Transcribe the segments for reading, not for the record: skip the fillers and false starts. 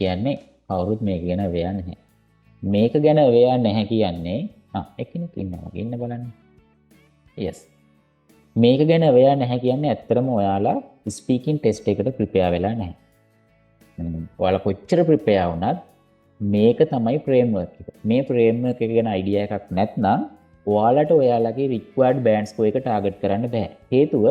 කියන්නේ කවුරුත් මේක ගැන aware නැහැ. මේක ගැන aware නැහැ කියන්නේ එක්කෙනෙක් ඉන්නවා. ඉන්න බලන්න. yes. මේක ගැන aware නැහැ කියන්නේ ඇත්තටම ඔයාලා ස්පීකින් ටෙස්ට් එකට ප්‍රිපෙයාර් වෙලා නැහැ. ඔයාලා කොච්චර ප්‍රිපෙයාර් වුණත් මේක තමයි ෆ්‍රේම්වර්ක් එක. මේ ෆ්‍රේම්වර්ක් එක ගැන අයිඩියා එකක් නැත්නම් ඔයාලට ඔයාලගේ රික්වයර්ඩ් බෑන්ඩ් ස්කෝර් එක ටාගට් කරන්න බෑ. හේතුව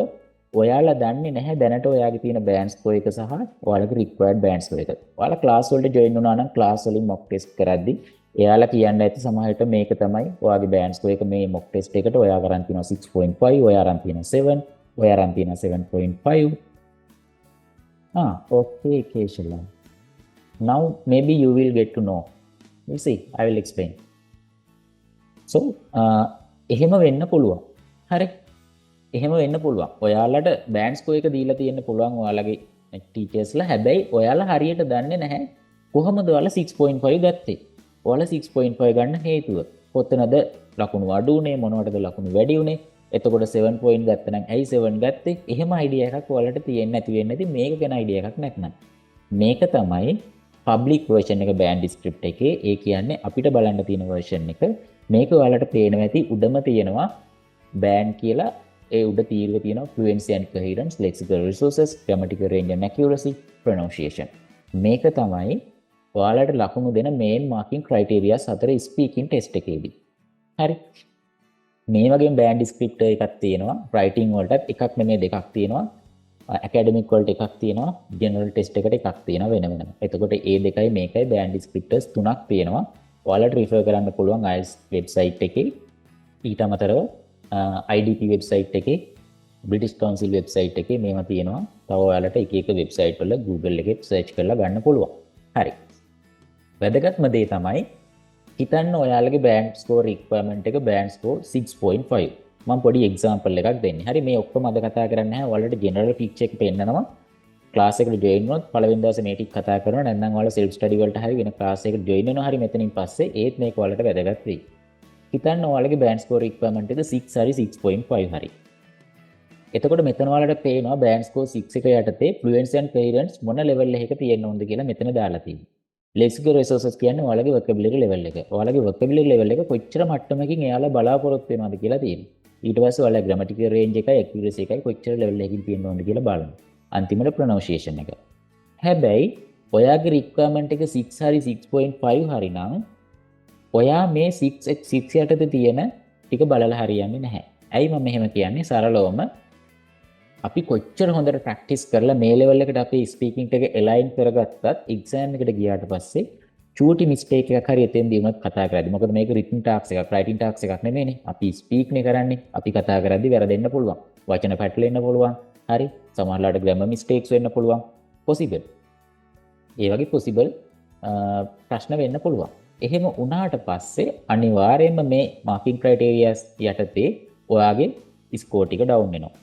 ඔයාලා දන්නේ නැහැ දැනට ඔයාගේ තියෙන බෑන්ඩ් ස්කෝර් එක සහ ඔයාලගේ රික්වයර්ඩ් බෑන්ඩ් ස්කෝර් එක. ඔයාලා ක්ලාස් වලට ජොයින් වුණා නම් ක්ලාස් වලින් මොක් ටෙස්ට් කරද්දි එයාලා කියන්න ඇති සමහරට මේක තමයි ඔයාගේ බෑන්ඩ් ස්කෝර් එක මේ මොක් ටෙස්ට් එකට ඔයා අරන් තියෙනවා 6.5 ඔයා අරන් තියෙනවා 7 ඔයා අරන් තියෙනවා 7.5 okay Keshala. Now maybe you will get to know. You see, I will explain. So, එහෙම වෙන්න පුළුවන්. හරි. එහෙම වෙන්න පුළුවන්. ඔයාලට බෑන්ඩ් ස්කෝර් එක දීලා තියෙන්න පුළුවන් ඔයාලගේ ටීචර්ස්ලා. හැබැයි ඔයාලා හරියට දන්නේ නැහැ කොහොමද ඔයාලා 6.5 ගත්තේ. ඔයාලා 6.5 ගන්න හේතුව. කොතනද ලකුණු අඩු උනේ මොනවටද ලකුණු වැඩි උනේ? එතකොට 7 point ගත්තනම් ඇයි 7 ගත්තේ? එහෙම අයිඩියා එකක් ඔයාලට තියෙන්න නැති වෙන්නේ නැති මේක ගැන අයිඩියා එකක් නැත්නම්. මේක තමයි පබ්ලික් version එක බෑන්ඩ් ස්ක්‍රිප්ට් එකේ. ඒ කියන්නේ අපිට බලන්න තියෙන version එක. මේක ඔයාලට පේනවා ඇති උඩම තියෙනවා බෑන්ඩ් කියලා. ඒ උඩ තීරුව තියෙනවා fluency and coherence, lexical resources, grammatical range and accuracy, pronunciation. මේක තමයි ඔයාලට ලකුණු දෙන main marking criteria 4 speaking test එකේදී. හරි. මේ වගේ බෑන්ඩ් ස්ක්‍රිප්ට් එකක් තියෙනවා. writing වලටත් එකක් නෙමෙයි දෙකක් තියෙනවා. academic වලට එකක් තියෙනවා. general test එකට එකක් තියෙනවා වෙන වෙනම. එතකොට ඒ දෙකයි මේකයි බෑන්ඩ් ස්ක්‍රිප්ට්ස් තුනක් තියෙනවා. ඔයාලට refer කරන්න පුළුවන් IELTS website එකේ. ඊට අමතරව IDP website එකේ, British Council website එකේ මේවා තියෙනවා. තව ඔයාලට එක එක website වල Google එකේ search කරලා ගන්න පුළුවන්. හරි. වැදගත්ම දේ තමයි හිතන්න ඔයාලගේ බෑන්ඩ් ස්කෝර් රික්වයර්මන්ට් එක බෑන්ඩ් ස්කෝර් 6.5. මම පොඩි එක්සැම්පල් එකක් දෙන්නේ. හරි මේ ඔක්කොම අද කතා කරන්නේ නැහැ. ඔයාලට ජෙනරල් ෆීචර් එක පෙන්නනවා. ක්ලාස් එකට ජොයින් වුණොත් පළවෙනි දවසේ මේ ටික කතා කරනවා. නැත්නම් ඔයාලා self study වලට හරි වෙන ක්ලාස් එකකට ජොයින් වෙනවා. හරි මෙතනින් පස්සේ ඒත් මේක ඔයාලට වැදගත් වෙයි. හිතන්න ඔයාලගේ බෑන්ඩ් ස්කෝර් රික්වයර්මන්ට් එක 6 හරි 6.5 හරි. එතකොට මෙතන ඔයාලට පේනවා බෑන්ඩ් ස්කෝර් 6 එක යටතේ fluency and coherence මොන level එකක තියෙන්න ඕනද කියලා මෙතන දාලා තියෙනවා. lexical resources කියන්නේ ඔයාලගේ vocabulary level එක. ඔයාලගේ vocabulary level එක කොච්චර මට්ටමකින් එයාලා බලාපොරොත්තු වෙනවද කියලා තියෙනවා. ඊට පස්සේ ඔයාලා grammatical range එකයි accuracy එකයි කොච්චර level එකකින් තියෙන්න ඕනද කියලා බලන්න. අන්තිමට pronunciation එක. හැබැයි ඔයාගේ requirement එක 6 හරි 6.5 හරි නම් ඔයා මේ 6 යටතේ තියෙන ටික බලලා හරියන්නේ නැහැ. ඇයි මම මෙහෙම කියන්නේ? සරලවම අපි කොච්චර හොඳට ප්‍රැක්ටිස් කරලා මේ ලෙවල් එකට අපේ ස්පීකින් එක එලයින් කරගත්තත් එක්සෑම් එකට ගියාට පස්සේ චූටි මිස්ටේක් එකක් හරි එතෙන්දී වුණත් කතා කරද්දි. මොකද මේක රිටන් ටාස්ක් එකක්, රයිටින් ටාස්ක් එකක් නෙමෙයිනේ. අපි ස්පීක් නේ කරන්නේ. අපි කතා කරද්දි වැරදෙන්න පුළුවන්. වචන පැටලෙන්න පුළුවන්. හරි. සමහරවිට ග්‍රැමර් මිස්ටේක්ස් වෙන්න පුළුවන්. possible. ඒ වගේ possible ප්‍රශ්න වෙන්න පුළුවන්. එහෙම වුණාට පස්සේ අනිවාර්යයෙන්ම මේ මාකින් ක්‍රයිටීරියාස් යටතේ ඔයාගේ ස්කෝර් ටික ඩවුන් වෙනවා.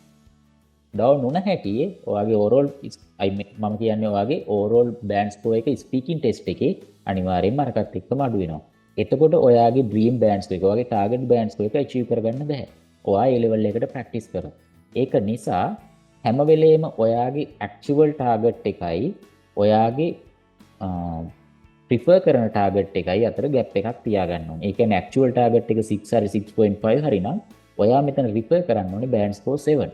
ඩවුන් වුණ හැටියේ ඔයාගේ ඕවරෝල් මම කියන්නේ ඔයාගේ ඕවරෝල් බෑන්ඩ් ස්කෝර් එක ස්පීකින් ටෙස්ට් එකේ අනිවාර්යයෙන්ම අරකට එක්කම අඩු වෙනවා. එතකොට ඔයාගේ ඩ්‍රීම් බෑන්ඩ් ස්කෝර් එක, ඔයාගේ ටාගට් බෑන්ඩ් ස්කෝර් එක අචීව් කරගන්න බෑ. ඔයා ඒ ලෙවල් එකට ප්‍රැක්ටිස් කරා. ඒක නිසා හැම වෙලේම ඔයාගේ ඇක්චුවල් ටාගට් එකයි ඔයාගේ ප්‍රිෆර් කරන ටාගට් එකයි අතර ගැප් එකක් තියාගන්න ඕනේ. ඒ කියන්නේ ඇක්චුවල් ටාගට් එක 6 හරි 6.5 හරි නම් ඔයා මෙතන රිෆර් කරන්න ඕනේ බෑන්ඩ් ස්කෝර් 7.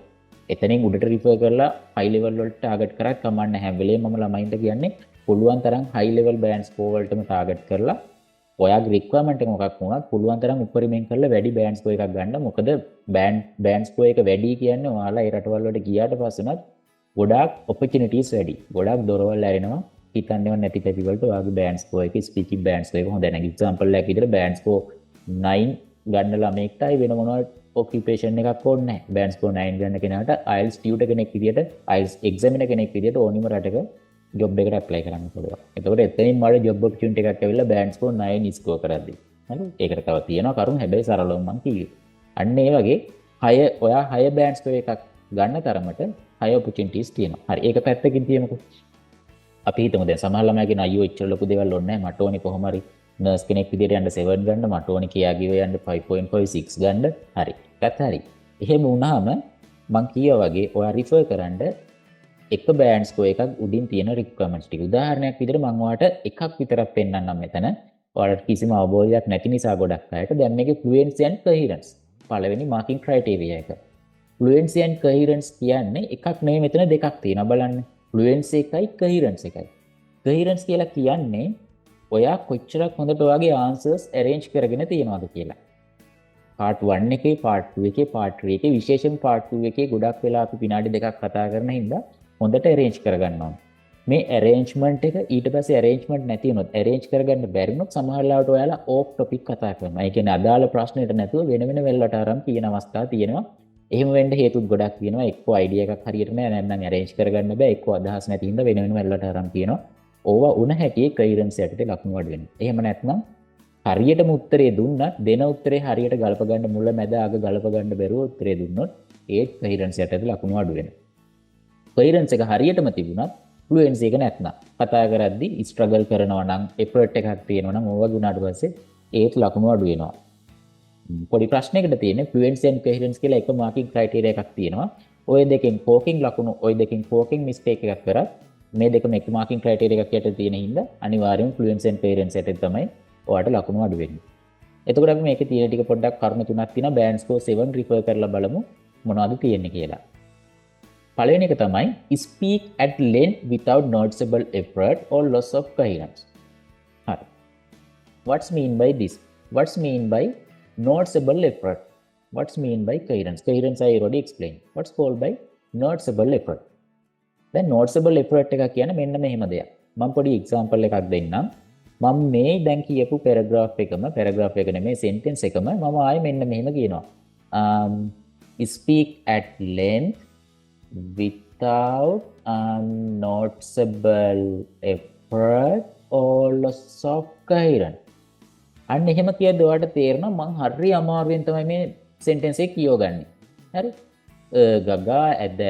එතනින් උඩට රිෆර් කරලා හයි ලෙවල් වලට ටාගට් කරත් කමක් නැහැ. හැම වෙලේම මම ළමයින්ට කියන්නේ පුළුවන් තරම් හයි ලෙවල් බෑන්ඩ් ස්කෝර් වලටම ටාගට් කරලා ඔයාගේ රික්වයර්මන්ට් එක මොකක් වුණත් පුළුවන් තරම් උපරිමයෙන් කරලා වැඩි බෑන්ඩ් ස්කෝර් එකක් ගන්න. මොකද බෑන්ඩ් ස්කෝර් එක වැඩි කියන්නේ ඔයාලා ඒ රටවල් වලට ගියාට පස්සෙත් ගොඩාක් ඔපචුනිටිස් වැඩි. ගොඩාක් දොරවල් ඇරෙනවා. හිතන්නේවත් නැති පැති වලට ඔයාගේ බෑන්ඩ් ස්කෝර් එක ස්පීකින් බෑන්ඩ් ස්කෝර් එක හොඳ නැහැ. එක්සැම්පල් එකක් විදිහට බෑන්ඩ් ස්කෝර් 9 ගන්න ළමෙක්ටයි වෙන මොනවද ඔකියුපේෂන් එකක් ඕනේ නැහැ. බෑන්ඩ් ස්කෝර් 9 ගන්න කෙනාට IELTS ටියුටර් කෙනෙක් විදිහට IELTS එක්සැමිනර් කෙනෙක් විදිහට ඕනිම රටක ජොබ් එකට ඇප්ලයි කරන්න පුළුවන්. එතකොට එතනින් මාළු ජොබ් ඔපචුනිටි එකක් ඇවිල්ලා බෑන්ඩ් ස්කෝර් 9 ස්කෝර් කරද්දී. හරි. ඒකට තව තියෙනවා කරුණු. හැබැයි සරලවම මම කිව්වේ. අන්න ඒ වගේ 6 ඔයා 6 බෑන්ඩ් ස්කෝර් එකක් ගන්න තරමට 6 ඔපචුනිටිස් තියෙනවා. හරි. ඒක පැත්තකින් තියමුකෝ. අපි හිතමු දැන් සමහර ළමයි කියන අයියෝ එච්චර ලොකු දේවල් ඕනේ නැහැ. මට ඕනේ කොහොම හරි නර්ස් කෙනෙක් විදිහට යන්න 7 ගන්න. මට ඕනේ කියා ගිහුව යන්න 5.5 6 ගන්න. හරි. ඒකත් හරි. එහෙම වුණාම මං කියවා වගේ ඔයා රිෆර් කරන්න එක බෑන්ඩ් ස්කෝර් එකක් උඩින් තියෙන රික්වයර්මන්ට්ස් ටික. උදාහරණයක් විදිහට මම ඔයාලට එකක් විතරක් පෙන්නන්නම් මෙතන. ඔයාලට කිසිම අවබෝධයක් නැති නිසා ගොඩක් අයට දැන් මේකේ fluency and coherence පළවෙනි මාකින් ක්‍රයිටීරියා එක. fluency and coherence කියන්නේ එකක් නෙවෙයි මෙතන දෙකක් තියෙනවා බලන්න. fluency එකයි coherence එකයි. coherence කියලා කියන්නේ ඔයා කොච්චරක් හොඳට ඔයාගේ answers arrange කරගෙන තියෙනවද කියලා. part 1 එකේ part 2 එකේ part 3 එකේ විශේෂයෙන් part 2 එකේ ගොඩක් වෙලා අපි විනාඩි දෙකක් කතා කරන හින්දා හොඳට arrange කරගන්න ඕනේ. මේ arrangement එක ඊට පස්සේ arrangement නැති වුණොත් arrange කරගන්න බැරි වුණොත් සමහර ලාවට ඔයාලා off topic කතා කරනවා. ඒ කියන්නේ අදාළ ප්‍රශ්නෙට නැතුව වෙන වෙන වෙලවට අරන් කියන අවස්ථා තියෙනවා. එහෙම වෙන්න හේතුත් ගොඩක් තියෙනවා. එක්ක idea එකක් හරියට නෑ නැත්නම් arrange කරගන්න බෑ. එක්ක අදහස් නැති හින්දා වෙන වෙන වෙලවට අරන් කියනවා. ඕවා උණ හැටියේ coherence යටතේ ලකුණු අඩු වෙනවා. එහෙම නැත්නම් හරියටම උත්තරේ දුන්නත් දෙන උත්තරේ හරියට ගලප ගන්න මුල මැද අග ගලප ගන්න බැරුව උත්තරේ දුන්නොත් ඒ coherence යටතේ ලකුණු අඩු වෙනවා. coherence එක හරියටම තිබුණත් fluency එක නැත්නම් කතා කරද්දී struggle කරනවා නම් effort එකක් තියෙනවා නම් ඕවා ගුණාට පස්සේ ඒත් ලකුණු අඩු වෙනවා. පොඩි ප්‍රශ්නයකට තියෙන්නේ fluency and coherence කියලා එක marking criteria එකක් තියෙනවා. ඔය දෙකෙන් forking ලකුණු ඔය දෙකෙන් forking mistake එකක් කරත් මේ දෙකම එක marking criteria එකක් යටතේ තියෙන හින්දා අනිවාර්යයෙන් fluency and coherence යටතේ තමයි ඔයාලට ලකුණු අඩු වෙන්නේ. එතකොට අපි මේකේ තියෙන ටික පොඩ්ඩක් කරුණු තුනක් තියෙනවා band score 7 refer කරලා බලමු මොනවද තියෙන්නේ කියලා. පළවෙනි එක තමයි speak at length without noticeable effort or loss of coherence. හරි. What's mean by this? What's mean by noticeable effort? What's mean by coherence? Coherence I already explained. What's called by noticeable effort? දැන් noticeable effort එක කියන්නේ මෙන්න මෙහෙම දෙයක්. මම පොඩි example එකක් දෙන්නම්. මම මේ දැන් කියපු paragraph එක නෙමෙයි sentence එකම මම ආයෙ මෙන්න මෙහෙම කියනවා. Speak at length without noticeable effort or loss of coherence. අන්න එහෙම කියද්දී ඔයාලට තේරෙනවා මං හරි අමාරුවෙන් තමයි මේ sentence එක කියවගන්නේ. හරි? ගගා ඇද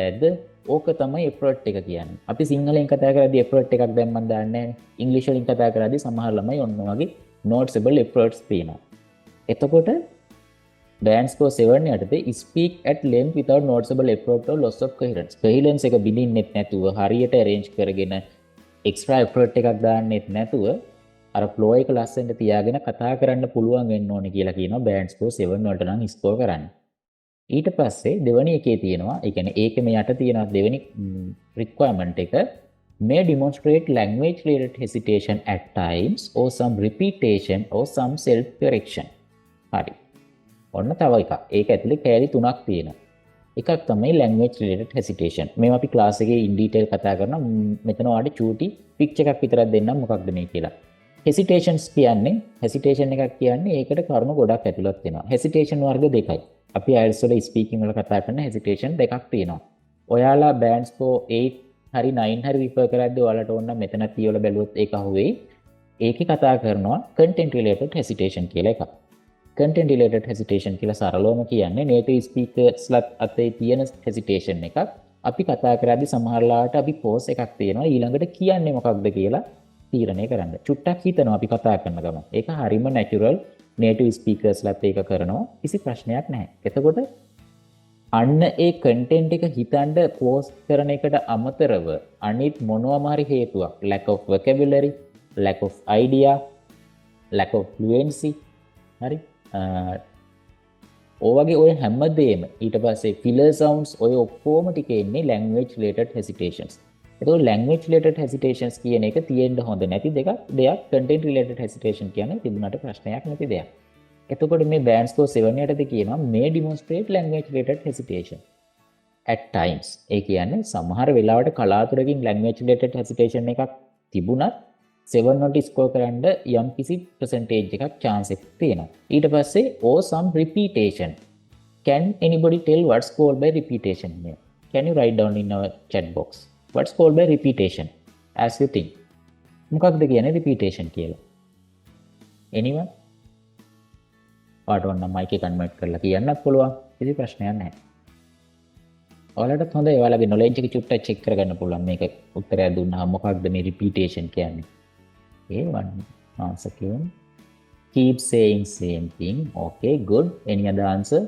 ඕක තමයි effort එක කියන්නේ. අපි සිංහලෙන් කතා කරද්දී effort එකක් දැන් මම දාන්නේ නැහැ. ඉංග්‍රීසි වලින් කතා කරද්දී සමහර ළමයි ඔන්න වගේ noticeable efforts තියෙනවා. එතකොට band score 7 යටතේ speak at length without noticeable effort or loss of coherence. coherence එක බිඳින්නෙත් නැතුව හරියට arrange කරගෙන extra effort එකක් දාන්නෙත් නැතුව අර flow එක ලස්සනට තියාගෙන කතා කරන්න පුළුවන් වෙන්න ඕනේ කියලා කියනවා band score 7 වලට නම් score කරන්න. ඊට පස්සේ දෙවෙනි එකේ තියෙනවා ඒ කියන්නේ ඒකෙම යට තියෙන දෙවෙනි requirement එක may demonstrate language related hesitation at times or some repetition or some self correction. හරි. ඔන්න තව එකක්. ඒක ඇතුලේ කෑලි තුනක් තියෙනවා. එකක් තමයි language related hesitation. මේවා අපි ක්ලාස් එකේ in detail කතා කරනවා. මෙතන ඔයාලට චූටි පික්චර් එකක් විතරක් දෙන්නම් මොකක්ද මේ කියලා. hesitations කියන්නේ hesitation එකක් කියන්නේ ඒකට කරුණු ගොඩක් ඇතුළත් වෙනවා. hesitation වර්ග දෙකයි. අපි IELTS වල ස්පීකින් වල කතා කරන hesitation දෙකක් තියෙනවා. ඔයාලා band score 8 හරි 9 හරි refer කරද්දී ඔයාලට ඕන නම් මෙතන තියවල බැලුවොත් ඒක අහුවෙයි. ඒකේ කතා කරනවා content related hesitation කියලා එකක්. content related hesitation කියලා සරලවම කියන්නේ native speakersලත් අතේ තියෙන hesitation එකක්. අපි කතා කරද්දී සමහර ලාවට අපි pause එකක් තියෙනවා ඊළඟට කියන්නේ මොකක්ද කියලා තීරණය කරන්න. චුට්ටක් හිතනවා අපි කතා කරන ගමන්. ඒක හරිම natural native speakersලත් ඒක කරනවා. කිසි ප්‍රශ්නයක් නැහැ. එතකොට අන්න ඒ content එක හිතන්න pause කරන එකට අමතරව අනිත් මොනවාම හරි හේතුවක් lack of vocabulary, lack of idea, lack of fluency හරි ඔයගේ ඔය හැමදේම ඊට පස්සේ filler sounds ඔය ඔක්කොම ටික එන්නේ language related hesitations. එතකොට language related hesitations කියන එක තියෙන්න හොඳ නැති දෙයක් content related hesitation කියන්නේ තිබුණාට ප්‍රශ්නයක් නැති දෙයක්. එතකොට මේ band score 7 යටතේ කියනවා may demonstrate language related hesitation at times. ඒ කියන්නේ සමහර වෙලාවට කලාතුරකින් language related hesitation එකක් තිබුණත් 7 වලට ස්කෝර් කරන්න යම් කිසි percentage එකක් chance එකක් තියෙනවා. ඊට පස්සේ or some repetition. Can anybody tell what's called by repetition here? Can you write down in our chat box? What's called by repetition? As you think. මොකක්ද කියන්නේ repetition කියලා? Anyone? ඔයාලට නම් mic එක කන්වර්ට් කරලා කියන්නත් පුළුවන්. කිසි ප්‍රශ්නයක් නැහැ. ඔයාලටත් හොඳයි ඔයාලගේ knowledge එක චුට්ටක් check කරගන්න පුළුවන් මේක උත්තරය දුන්නාම මොකක්ද මේ repetition කියන්නේ. Okay, one answer given. Keep saying same thing. Okay, good. Any other answer?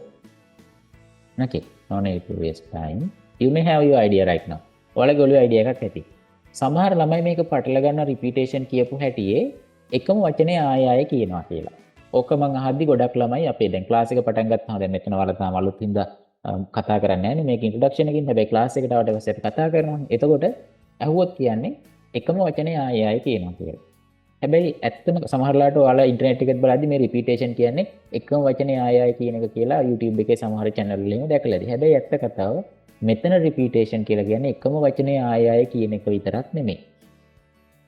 Okay, no need to waste time. You may have your idea right now. ඔයාලගේ ඔළුවේ අයිඩියා එකක් ඇති. සමහර ළමයි මේක පටල ගන්න රිපීටේෂන් කියපු හැටියේ එකම වචනේ ආය ආය කියනවා කියලා. ඕක මං අහද්දි ගොඩක් ළමයි අපේ දැන් ක්ලාස් එක පටන් ගත්තාම දැන් මෙතන ඔයාලා තාම අලුත් හින්දා කතා කරන්නේ නැහැ නේ මේක ඉන්ට්‍රොඩක්ෂන් එකකින්. හැබැයි ක්ලාස් එකට ආවට පස්සේ අපි කතා කරනවා. එතකොට ඇහුවොත් කියන්නේ එකම වචනේ ආය ආය කියනවා කියලා. හැබැයි ඇත්තම සමහරලාට ඔයාලා ඉන්ටර්නෙට් එකෙත් බලද්දි මේ රිපීටේෂන් කියන්නේ එකම වචනේ ආය ආය කියන එක කියලා YouTube එකේ සමහර channel වලින් දැකලා ඇති. හැබැයි ඇත්ත කතාව මෙතන රිපීටේෂන් කියලා කියන්නේ එකම වචනේ ආය ආය කියන එක විතරක් නෙමෙයි.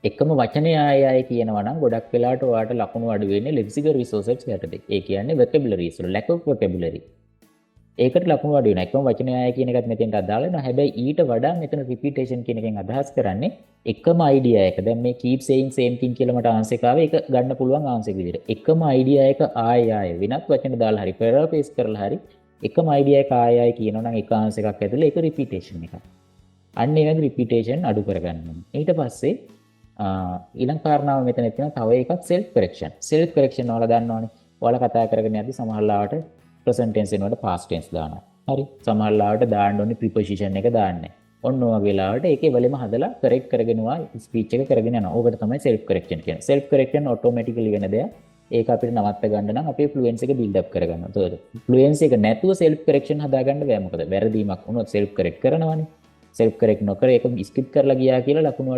එකම වචනේ ආය ආය කියනවා නම් ගොඩක් වෙලාවට ඔයාලට ලකුණු අඩු වෙන්නේ lexical resources යටතේ. ඒ කියන්නේ vocabularies වල lack of vocabulary. ඒකට ලකුණු අඩු වෙනවා. එකම වචනේ ආය කියන එකත් මෙතෙන්ට අදාළ වෙනවා. හැබැයි ඊට වඩා මෙතන රිපීටේෂන් කියන එකෙන් අදහස් කරන්නේ එකම අයිඩියා එක. දැන් මේ keep saying same thing කියලා මට ආන්සර් එක ආවේ ඒක ගන්න පුළුවන් ආන්සර් එක විදිහට. එකම අයිඩියා එක ආය ආය වෙනත් වචන දාලා හරි paraphrase කරලා හරි එකම අයිඩියා එක ආය ආය කියනවා නම් එක ආන්සර් එකක් ඇතුළේ ඒක රිපීටේෂන් එකක්. අන්න ඒ වගේ රිපීටේෂන් අඩු කරගන්න ඕනේ. ඊට පස්සේ ඊළඟ කාරණාව මෙතන තියෙනවා තව එකක් self correction. self correction ඔයාලා දන්නවනේ. ඔයාලා කතා කරගෙන යද්දි සමහර ලාවට present tense වෙනකොට past tense දානවා. හරි. සමහර ලාවට දාන්න ඕනේ preposition එක දාන්නේ. ඔන්න ඔය වගේ ලාවට ඒකේ වෙලෙම හදලා correct කරගෙනවා speech එක කරගෙන යනවා. ඕකට තමයි self correction කියන්නේ. self correction automatically වෙන දෙයක්. ඒක අපිට නවත්ත ගන්න නම් අපේ fluency එක build up කරගන්න ඕනේ. fluency එක නැතුව self correction හදාගන්න බෑ. මොකද වැරදීමක් වුණොත් self correct කරනවනේ. self correct නොකර ඒක skip කරලා ගියා කියලා ලකුණු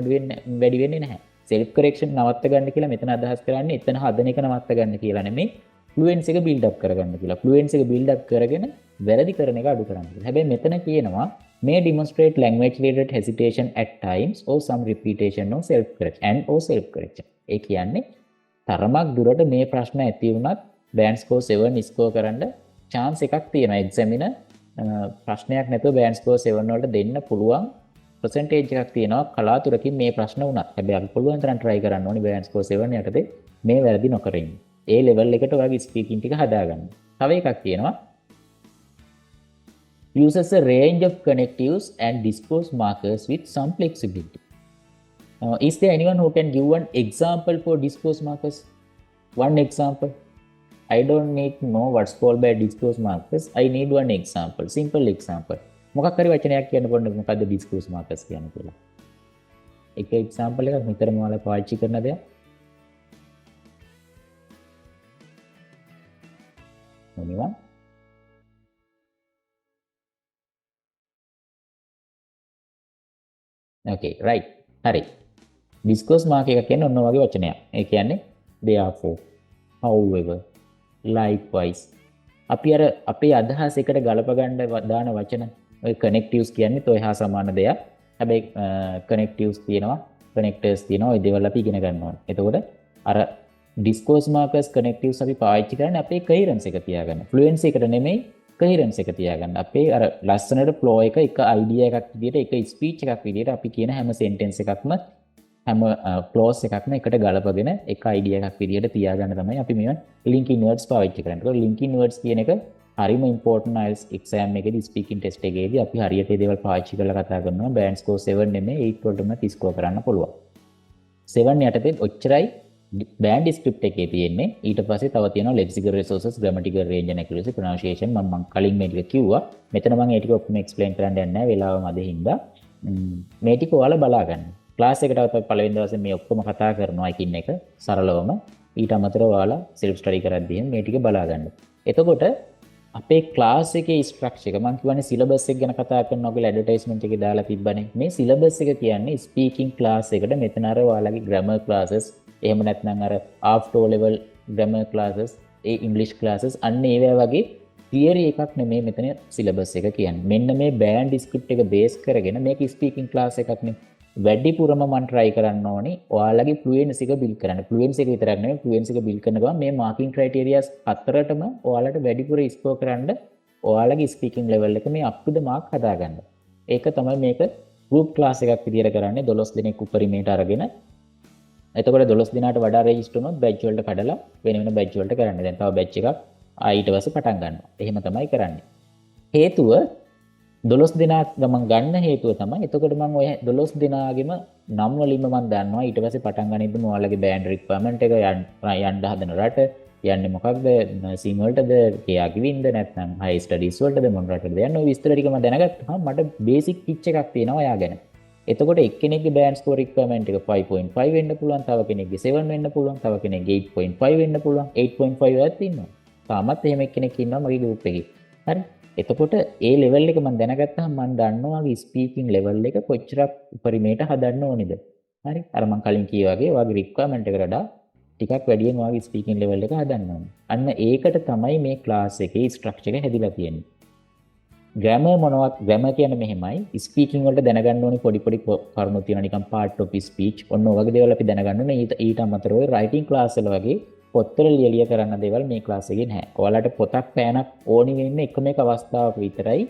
වැඩි වෙන්නේ නැහැ. self correction නවත්ත ගන්න කියලා මෙතන අදහස් කරන්නේ එතන හදන එක නවත්ත ගන්න කියලා නෙමෙයි. fluency එක build up කරගන්න කියලා. fluency එක build up කරගෙන වැරදි කරන එක අඩු කරන්න කියලා. හැබැයි මෙතන කියනවා may demonstrate language related hesitation at times or some repetition or self correction. ඒ කියන්නේ තරමක් දුරට මේ ප්‍රශ්න ඇති වුණත් band score 7 score කරන්න chance එකක් තියෙනවා. examiner ප්‍රශ්නයක් නැතුව band score 7 වලට දෙන්න පුළුවන් percentage එකක් තියෙනවා කලාතුරකින් මේ ප්‍රශ්න වුණත්. හැබැයි අපි පුළුවන් තරම් try කරන්න ඕනේ band score 7 යටතේ මේ වැරදි නොකර ඉන්න. ඒ level එකට ඔයාගේ speaking ටික හදාගන්න. තව එකක් තියෙනවා uses a range of connectives and discourse markers with some flexibility. Is there anyone who can give one example for discourse markers? One example. I don't need to know what's called by discourse markers. I need one example. Simple example. මොකක් හරි වචනයක් කියන්න පොඩ්ඩක් මොකද්ද discourse markers කියන්නේ කියලා. එක example එකක් නිතරම ඔයාලා පාවිච්චි කරන දෙයක්. Anyone? Okay, right. හරි. discourse mark එක කියන්නේ ඔන්න ඔය වගේ වචනයක්. ඒ කියන්නේ therefore, however, likewise. අපි අර අපේ අදහස් එකට ගලප ගන්න දාන වචන ඔය connectives කියන්නේ toy හා සමාන දෙයක්. හැබැයි connectives තියෙනවා, connectors තියෙනවා. ඔය දේවල් අපි ඉගෙන ගන්න ඕනේ. එතකොට අර discourse markers connectives අපි පාවිච්චි කරන්නේ අපේ coherence එක තියාගන්න. fluency එකට නෙමෙයි coherence එක තියාගන්න. අපේ අර ලස්සනට flow එක idea එකක් විදිහට එක speech එකක් විදිහට අපි කියන හැම sentence එකක්ම හැම clause එකක්ම එකට ගලපගෙන එක idea එකක් විදිහට තියාගන්න තමයි අපි මේවා linking words පාවිච්චි කරන්නේ. ඒකෝ linking words කියන එක හරිම important IELTS exam එකේදී speaking test එකේදී අපි හරියට ඒ දේවල් පාවිච්චි කරලා කතා කරනවා. band score 7 නෙමෙයි 8 වලටම score කරන්න පුළුවන්. 7 යටතේ ඔච්චරයි band script එකේ තියෙන්නේ. ඊට පස්සේ තව තියෙනවා lexical resources, grammatical range and accuracy, pronunciation. මම කලින් මේ ටික කිව්වා. මෙතන මම ඒ ටික ඔක්කොම explain කරන්න යන්නේ නැහැ. වෙලාව මැද හින්දා. මේ ටික ඔයාලා බලා ගන්න. ක්ලාස් එකට අපි පළවෙනි දවසේ මේ ඔක්කොම කතා කරනවා එකින් එක සරලවම. ඊට අමතරව ඔයාලා self study කරද්දී මේ ටික බලා ගන්න. එතකොට අපේ ක්ලාස් එකේ ස්ට්‍රක්චර් එක මම කියවනේ සිලබස් එක ගැන කතා කරනවා කියලා ඇඩ්වර්ටයිස්මන්ට් එකේ දාලා තිබ්බනේ. මේ සිලබස් එක කියන්නේ ස්පීකින් ක්ලාස් එකට මෙතන අර ඔයාලගේ grammar classes එහෙම නැත්නම් අර after level grammar classes ඒ English classes අන්න ඒවා වගේ theory එකක් නෙමෙයි මෙතන සිලබස් එක කියන්නේ. මෙන්න මේ band script එක base කරගෙන මේක ස්පීකින් ක්ලාස් එකක් නේ. වැඩිපුරම මම try කරන්න ඕනේ ඔයාලගේ fluency එක build කරන්න. fluency එක විතරක් නෙමෙයි fluency එක build කරන ගමන් මේ marking criterias හතරටම ඔයාලට වැඩිපුර score කරන්න ඔයාලගේ speaking level එක මේ up to the mark හදාගන්න. ඒක තමයි මේක group class එකක් විදියට කරන්නේ 12 දිනක් උපරිමයට අරගෙන. එතකොට 12 දිනකට වඩා register වුණොත් batch වලට කඩලා වෙන වෙන batch වලට කරන්න. දැන් තව batch එකක් ඊට පස්සේ පටන් ගන්නවා. එහෙම තමයි කරන්නේ. හේතුව 12 දිනක් ගමන් ගන්න හේතුව තමයි එතකොට මම ඔය 12 දිනාගෙම නම් වලින්ම මම දන්නවා ඊට පස්සේ පටන් ගනිද්දිම ඔයාලගේ බෑන්ඩ් රික්වයර්මන්ට් එක යන්න හදන රට යන්නේ මොකක්ද සීන් වලටද කියාගිවින්ද නැත්නම් හයි ස්ටඩීස් වලටද මොන රටටද යන්නේ ඔය විස්තර ටික මම දැනගත්තාම මට බේසික් පිච් එකක් තියෙනවා ඔයා ගැන එතකොට එක්කෙනෙක්ගේ බෑන්ඩ් ස්කෝර් රික්වයර්මන්ට් එක 5.5 වෙන්න පුළුවන්, තව කෙනෙක්ගේ 7 වෙන්න පුළුවන්, තව කෙනෙක්ගේ 8.5 වෙන්න පුළුවන්, 8.5 වත් ඉන්නවා. තාමත් එහෙම එක්කෙනෙක් ඉන්නවා මගේ ගෲප් එකේ. හරි. එතකොට ඒ ලෙවල් එක මම දැනගත්තාම මම දන්නවා මගේ ස්පීකින් ලෙවල් එක කොච්චරක් උපරිමයට හදන්න ඕනේද. හරි. අර මම කලින් කිව්වා වගේ ඔයාගේ රික්වයර්මන්ට් එකට වඩා ටිකක් වැඩියෙන් ඔයාගේ ස්පීකින් ලෙවල් එක හදන්න ඕනේ. අන්න ඒකට තමයි මේ ක්ලාස් එකේ ස්ට්‍රක්චර් එක හැදිලා තියෙන්නේ. ග්‍රැමර් මොනවත් ග්‍රැමර් කියන්නේ මෙහෙමයි. ස්පීකින් වලට දැනගන්න ඕනේ පොඩි පොඩි කරුණු තියෙනවා නිකන් part of speech. ඔන්න ඔය වගේ දේවල් අපි දැනගන්න ඕනේ. ඊට අමතරව රයිටින් ක්ලාස් වල වගේ පොත්වල ලියලිය කරන්න දේවල් මේ ක්ලාස් එකේ නැහැ. ඔයාලට පොතක් පෑනක් ඕනි වෙන්නේ එකම එක අවස්ථාවක විතරයි.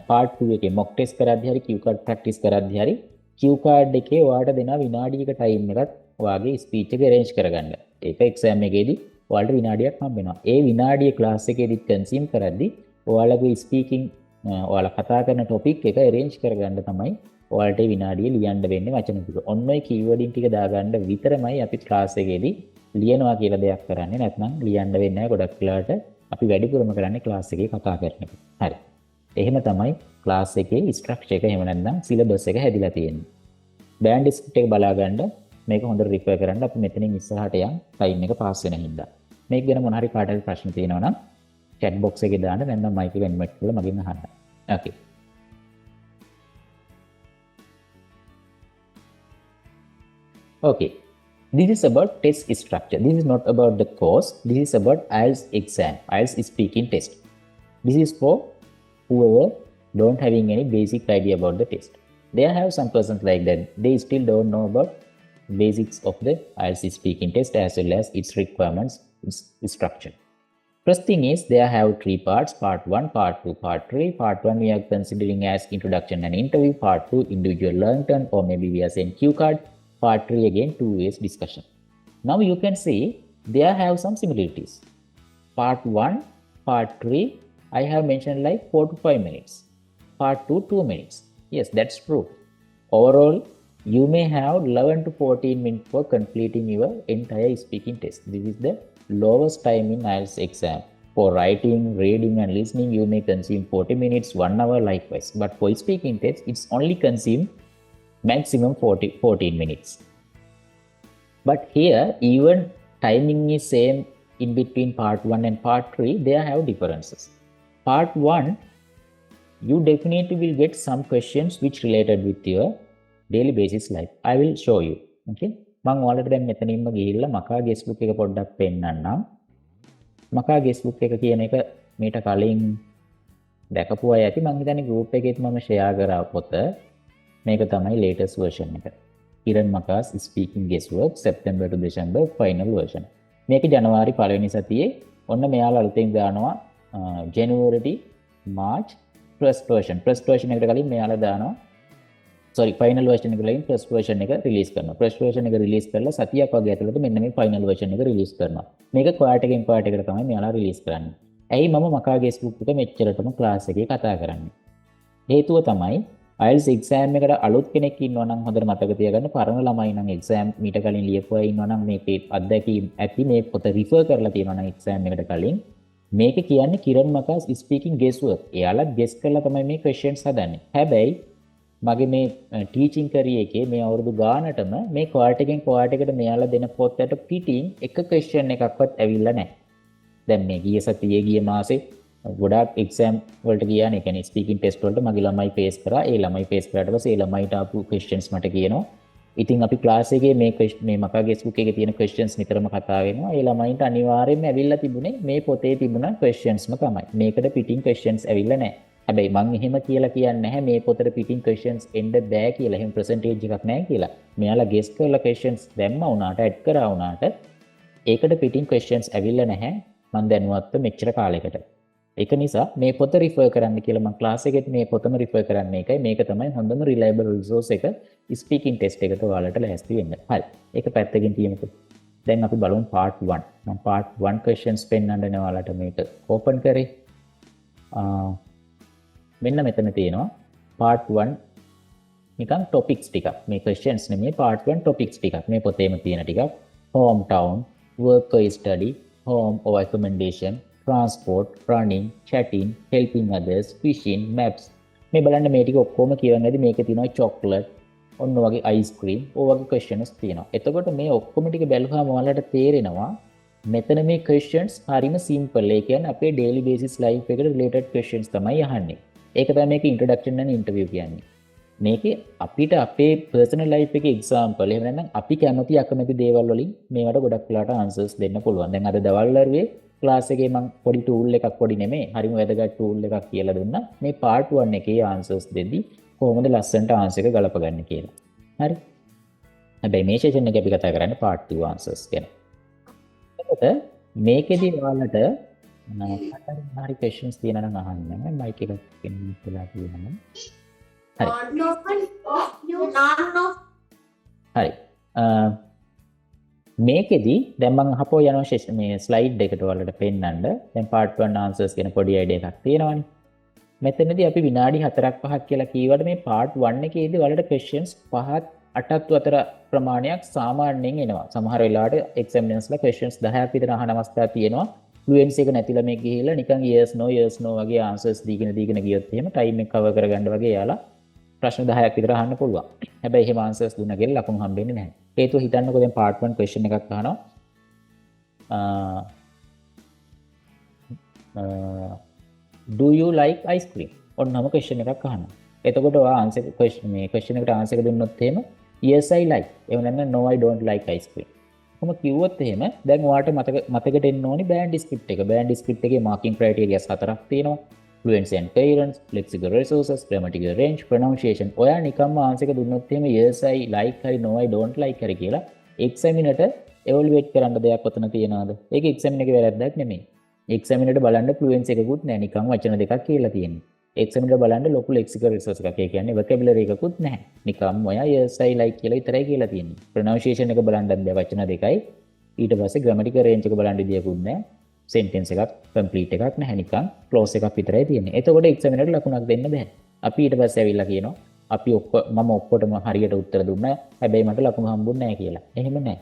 part 2 එකේ mock test කරද්දී හරි cue card practice කරද්දී හරි cue card එකේ ඔයාලට දෙන විනාඩියක time එකත් ඔයාගේ ස්පීච් එක arrange කරගන්න. ඒක exam එකේදී ඔයාලට විනාඩියක් හම්බ වෙනවා. ඒ විනාඩිය ක්ලාස් එකේදී consume කරද්දී ඔයාලගේ ස්පීකින් ඔයාලා කතා කරන topic එක arrange කරගන්න තමයි ඔයාලට විනාඩිය ලියන්න වෙන්නේ වචන ටික. ඔන්න ඔය keywording ටික දාගන්න විතරමයි අපි ක්ලාස් එකේදී ලියනවා කියලා දෙයක් කරන්නේ. නැත්නම් ලියන්න වෙන්නේ නැහැ. ගොඩක් වෙලාවට අපි වැඩිපුරම කරන්නේ ක්ලාස් එකේ කතා කරන එක. හරි. එහෙම තමයි ක්ලාස් එකේ ස්ට්‍රක්චර් එක එහෙම නැත්නම් සිලබස් එක හැදිලා තියෙන්නේ. බෑන්ඩ් ස්ක්‍රිප්ට් එක බලා ගන්න මේක හොඳට රිෆර් කරන්න. අපි මෙතනින් ඉස්සරහට යන් ටයිම් එක පාස් වෙන හින්දා. මේක ගැන මොන හරි කාට හරි ප්‍රශ්න තියෙනවා නම් chat box එකේ දාන්න නැත්නම් මයික් එක අන්මියුට් කරලා මගෙන් අහන්න. Okay. Okay. This is about test structure. This is not about the course. This is about IELTS exam, IELTS speaking test. This is for whoever don't having any basic idea about the test. There have some persons like that. They still don't know about basics of the IELTS speaking test as well as its requirements, its structure. First thing is they have three parts, part 1, part 2, part 3. Part 1 we are considering as introduction and interview, part 2 individual learn turn, or maybe we are saying cue card, part 3 again 2 ways discussion. Now you can see they have some similarities. Part 1, part 3 I have mentioned like 4 to 5 minutes. Part 2, 2 minutes. Yes, that's true. Overall, you may have 11 to 14 minutes for completing your entire speaking test. This is the lowest time in IELTS exam. For writing, reading and listening, you may consume 40 minutes, 1 hour likewise. But for speaking test, it's only consume maximum 14 minutes. But here, even timing is same in between part 1 and part 3, they have differences. Part 1, you definitely will get some questions which related with your daily basis life. I will show you. Okay. මම ඔයාලට දැන් මෙතනින්ම ගිහිල්ලා මකා guess book එක පොඩ්ඩක් පෙන්නන්නම්. මකා guess book එක කියන එක මීට කලින් දැකපු අය ඇති. මම හිතන්නේ group එකේත් මම share කරා පොත. මේක තමයි latest version එක. Kiran Maka's Speaking Guesswork September to December final version. මේක ජනවාරි 1 වෙනි සතියේ ඔන්න මෙයාලා අලුතෙන් දානවා January to March first version. First version එකට කලින් මෙයාලා දානවා final version එක කලින් first version එක release කරනවා. First version එක release කරලා සතියක් වගේ ඇතුළත මෙන්න මේ final version එක release කරනවා. මේක quarter එකෙන් quarter එකට තමයි මෙයාලා release කරන්නේ. ඇයි මම මකා ගෙස් බුක් එක මෙච්චරටම class එකේ කතා කරන්නේ? හේතුව තමයි IELTS exam එකට අලුත් කෙනෙක් ඉන්නවා නම් හොඳට මතක තියාගන්න. පරණ ළමයි නම් exam මීට කලින් ලියපු අය ඉන්නවා නම් මේකේ අත්දැකීම් ඇති මේ පොත refer කරලා තියෙනවා නම් exam එකට කලින් මේක කියන්නේ Kiran Maka's Speaking Guesswork. එයාලා guess කරලා තමයි මේ questions හදන්නේ. හැබැයි මගේ මේ ටීචින් කරිය එකේ මේ අවුරුදු ගානටම මේ quarter එකෙන් quarter එකට මෙයාලා දෙන පොතට පිටින් එක question එකක්වත් ඇවිල්ලා නැහැ. දැන් මේ ගිය සතියේ ගිය මාසේ ගොඩාක් exam වලට ගියානේ. ඒ කියන්නේ speaking test වලට මගේ ළමයි face කරා. ඒ ළමයි face කරාට පස්සේ ඒ ළමයිට ආපු questions මට කියනවා. ඉතින් අපි class එකේ මේ මකා ගෙස් බුක් එකේ තියෙන questions නිතරම කතා වෙනවා. ඒ ළමයින්ට අනිවාර්යයෙන්ම ඇවිල්ලා තිබුණේ මේ පොතේ තිබුණ questionsම තමයි. මේකට පිටින් questions ඇවිල්ලා නැහැ. හැබැයි මම එහෙම කියලා කියන්නේ නැහැ මේ පොතේ පිටින් questions එන්න බෑ කියලා. එහෙම percentage එකක් නැහැ කියලා. මෙයාලා guess කරලා questions දැම්මා වුණාට add කරා වුණාට ඒකට පිටින් questions ඇවිල්ලා නැහැ. මම දැනුවත්ව මෙච්චර කාලයකට. ඒක නිසා මේ පොත refer කරන්න කියලා මම class එකෙත් මේ පොතම refer කරන්න එකයි. මේක තමයි හොඳම reliable resource එක speaking test එකට ඔයාලට ලෑස්ති වෙන්න. හරි. ඒක පැත්තකින් තියමුකෝ. දැන් අපි බලමු part 1. මම part 1 questions පෙන්නන්න ඔයාලට මේක open කරේ. මෙන්න මෙතන තියෙනවා part 1 නිකන් topics ටිකක්. මේ questions නෙමෙයි part 1 topics ටිකක්. මේ පොතේම තියෙන ටිකක්. Hometown, work or study, home or accommodation, transport, running, chatting, helping others, fishing, maps. මේ බලන්න මේ ටික ඔක්කොම කියවන්නේදී මේකේ තියෙනවා chocolate, ඔන්න වගේ ice cream, ඔය වගේ questions තියෙනවා. එතකොට මේ ඔක්කොම ටික බැලුවාම ඔයාලට තේරෙනවා මෙතන මේ questions හරිම simple. ඒ කියන්නේ අපේ daily basis life එකට related questions තමයි අහන්නේ. ඒක තමයි මේක introduction and interview කියන්නේ. මේකේ අපිට අපේ personal life එකේ example එහෙම නැත්නම් අපි කැමති අකමැති දේවල් වලින් මේවට ගොඩක් වෙලාට answers දෙන්න පුළුවන්. දැන් අද දවල් වරුවේ ක්ලාස් එකේ මම පොඩි tool එකක් පොඩි නෙමෙයි හරිම වැදගත් tool එකක් කියලා දුන්නා. මේ part 1 එකේ answers දෙද්දි කොහොමද ලස්සනට answer එක ගලපගන්නේ කියලා. හරි. හැබැයි මේ session එකේ අපි කතා කරන්නේ part 2 answers ගැන. එතකොට මේකෙදි ඔයාලට හරි questions තියෙනවා නම් අහන්න. mic එක පිටින් වෙලා තියෙනවා. හරි. මේකෙදි දැන් මම අහපුව යනවා මේ ස්ලයිඩ් එකට ඔයාලට පෙන්නන්න. දැන් part 1 answers කියන පොඩි idea එකක් තියෙනවානේ. මෙතනදී අපි විනාඩි 4ක් 5ක් කියලා කීවට මේ part 1 එකේදී ඔයාලට questions 5ක් 8ක් අතර ප්‍රමාණයක් සාමාන්‍යයෙන් එනවා. සමහර වෙලාවට examiners-ලා questions 10ක් විතර අහන අවස්ථා තියෙනවා. fluency එක නැතිලා මේ ගිහිල්ලා නිකන් yes no වගේ answers දීගෙන ගියොත් එහෙම time එක cover කරගන්න වගේ යාලා ප්‍රශ්න 10ක් විතර අහන්න පුළුවන්. හැබැයි එහෙම answers දුන්නා කියලා ලකුණු හම්බෙන්නේ නැහැ. හේතුව හිතන්නකෝ දැන් part 1 question එකක් අහනවා. Do you like ice cream? ඔන්නම question එකක් අහනවා. එතකොට ඔයා answer question එකට answer එක දුන්නොත් එහෙම yes I like. එහෙම නැත්නම් no I don't like ice cream. කොහොම කිව්වොත් එහෙම දැන් ඔයාට මතකට එන්න ඕනි band script එක. band script එකේ marking criteria 4ක් තියෙනවා. fluency and parents, lexical resources, grammatical range, pronunciation. ඔයා නිකම්ම answer එක දුන්නොත් එහෙම yes I like හරි no I don't like හරි කියලා examiner ට evaluate කරන්න දෙයක් ඔතන තියනවාද? ඒක examiner එකේ වැරද්දක් නෙමෙයි. examiner ට බලන්න fluency එකකුත් නැහැ. නිකන් වචන දෙකක් කියලා තියෙන්නේ. examiner බලන්න ලොකු lexical resource එකක්. ඒ කියන්නේ vocabulary එකකුත් නැහැ. නිකම් ඔයා yes I like කියලා විතරයි කියලා තියෙන්නේ. pronunciation එක බලන්නත් බෑ වචන දෙකයි. ඊට පස්සේ grammatical range එක බලන්න විදියකුත් නැහැ. sentence එකක් complete එකක් නැහැ නිකන් close එකක් විතරයි තියෙන්නේ. එතකොට examiner ලකුණක් දෙන්න බෑ. අපි ඊට පස්සේ ඇවිල්ලා කියනවා අපි මම ඔක්කොටම හරියට උත්තර දුන්නා. හැබැයි මට ලකුණු හම්බුන්නේ නැහැ කියලා. එහෙම නැහැ.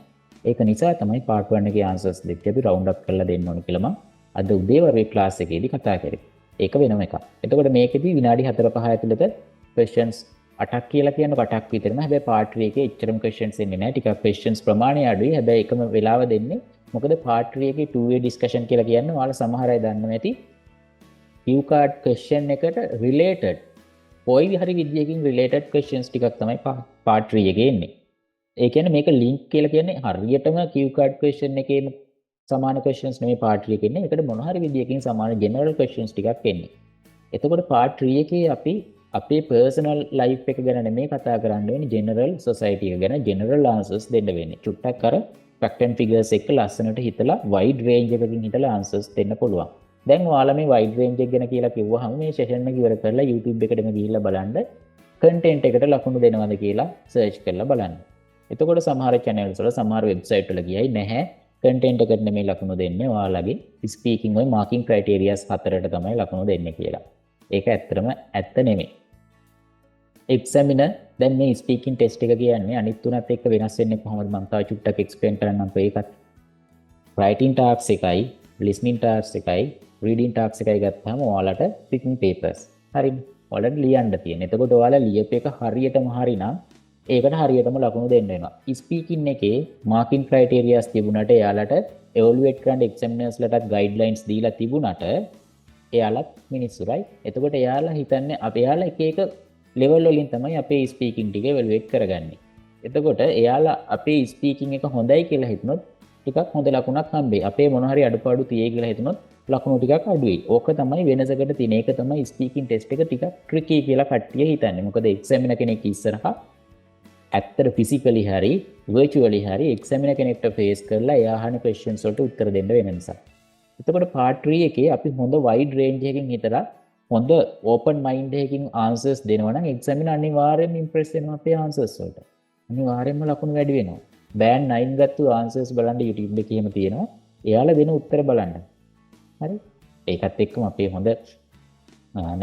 ඒක නිසා තමයි part 1 එකේ answers දෙක අපි round up කරලා දෙන්න ඕනේ කියලා මම අද උදේ වරුවේ class එකේදී කතා කරේ. ඒක වෙනම එකක්. එතකොට මේකෙදි විනාඩි 4-5 ඇතුළත questions 8ක් කියලා කියනකොට 8ක් විතරම. හැබැයි part 3 එකේ එච්චරම questions එන්නේ නැහැ. ටිකක් questions ප්‍රමාණය අඩුයි. හැබැයි එකම වෙලාව දෙන්නේ. මොකද part 3 එකේ 2way discussion කියලා කියන්නේ ඔයාලා සමහර අය දන්නවා ඇති. cue card question එකට related කොයි හරි විදියකින් related questions ටිකක් තමයි part 3 එකේ එන්නේ. ඒ කියන්නේ මේක link කියලා කියන්නේ හරියටම cue card question එකේම සමාන questions නෙමෙයි part 3 එකේ එන්නේ. ඒකට මොන හරි විදියකින් සමාන general questions ටිකක් එන්නේ. එතකොට part 3 එකේ අපි අපේ personal life එක ගැන නෙමෙයි කතා කරන්න වෙන්නේ general society එක ගැන general answers දෙන්න වෙන්නේ. චුට්ටක් අර fact and figures එක ලස්සනට හිතලා wide range එකකින් හිතලා answers දෙන්න පුළුවන්. දැන් ඔයාලා මේ wide range එක ගැන කියලා කිව්වහම මේ session එක ඉවර කරලා YouTube එකටම ගිහිල්ලා බලන්න content එකට ලකුණු දෙනවද කියලා search කරලා බලන්න. එතකොට සමහර channels වල සමහර website වල ගියයි නැහැ content එකට නෙමෙයි ලකුණු දෙන්නේ ඔයාලගේ speaking ඔය marking criteria 4ට තමයි ලකුණු දෙන්නේ කියලා. ඒක ඇත්තටම ඇත්ත නෙමෙයි. examiner දැන් මේ ස්පීකින් ටෙස්ට් එක කියන්නේ අනිත් තුනත් එක්ක වෙනස් වෙන්නේ කොහොමද මම තව චුට්ටක් එක්ස්ප්ලেইন කරන්නම්කෝ ඒකත්. writing tasks එකයි, listening tasks එකයි, reading tasks එකයි ගත්තාම ඔයාලට speaking papers. හරිද? ඔයාලට ලියන්න තියෙන. එතකොට ඔයාලා ලියපු එක හරියටම හරිනම් ඒකට හරියටම ලකුණු දෙන්න වෙනවා. ස්පීකින් එකේ marking criterias තිබුණාට එයාලට evaluate කරන්න examiners ලටත් guidelines දීලා තිබුණාට එයාලත් මිනිස්සු right. එතකොට එයාලා හිතන්නේ එයාලා එක එක level වලින් තමයි අපේ ස්පීකින් ටික evaluate කරගන්නේ. එතකොට එයාලා අපේ ස්පීකින් එක හොඳයි කියලා හිතනොත් ටිකක් හොඳ ලකුණක් හම්බෙයි. අපේ මොන හරි අඩුපාඩු තියෙයි කියලා හිතනොත් ලකුණු ටිකක් අඩුයි. ඕක තමයි වෙනසකට තියෙන. ඒක තමයි ස්පීකින් ටෙස්ට් එක ටිකක් tricky කියලා කට්ටිය හිතන්නේ. මොකද examiner කෙනෙක් ඉස්සරහා ඇත්තට physically හරි virtually හරි examiner කෙනෙක්ට face කරලා එයා අහන questions වලට උත්තර දෙන්න වෙන නිසා. එතකොට part 3 එකේ අපි හොඳ wide range එකකින් හිතලා හොඳ open mind එකකින් answers දෙනවා නම් examiner අනිවාර්යයෙන්ම impress වෙනවා අපේ answers වලට. අනිවාර්යයෙන්ම ලකුණු වැඩි වෙනවා. band 9 ගත්තු answers බලන්න YouTube එකේ එහෙම තියෙනවා. එයාලා දෙන උත්තර බලන්න. හරි? ඒකත් එක්කම අපේ හොඳ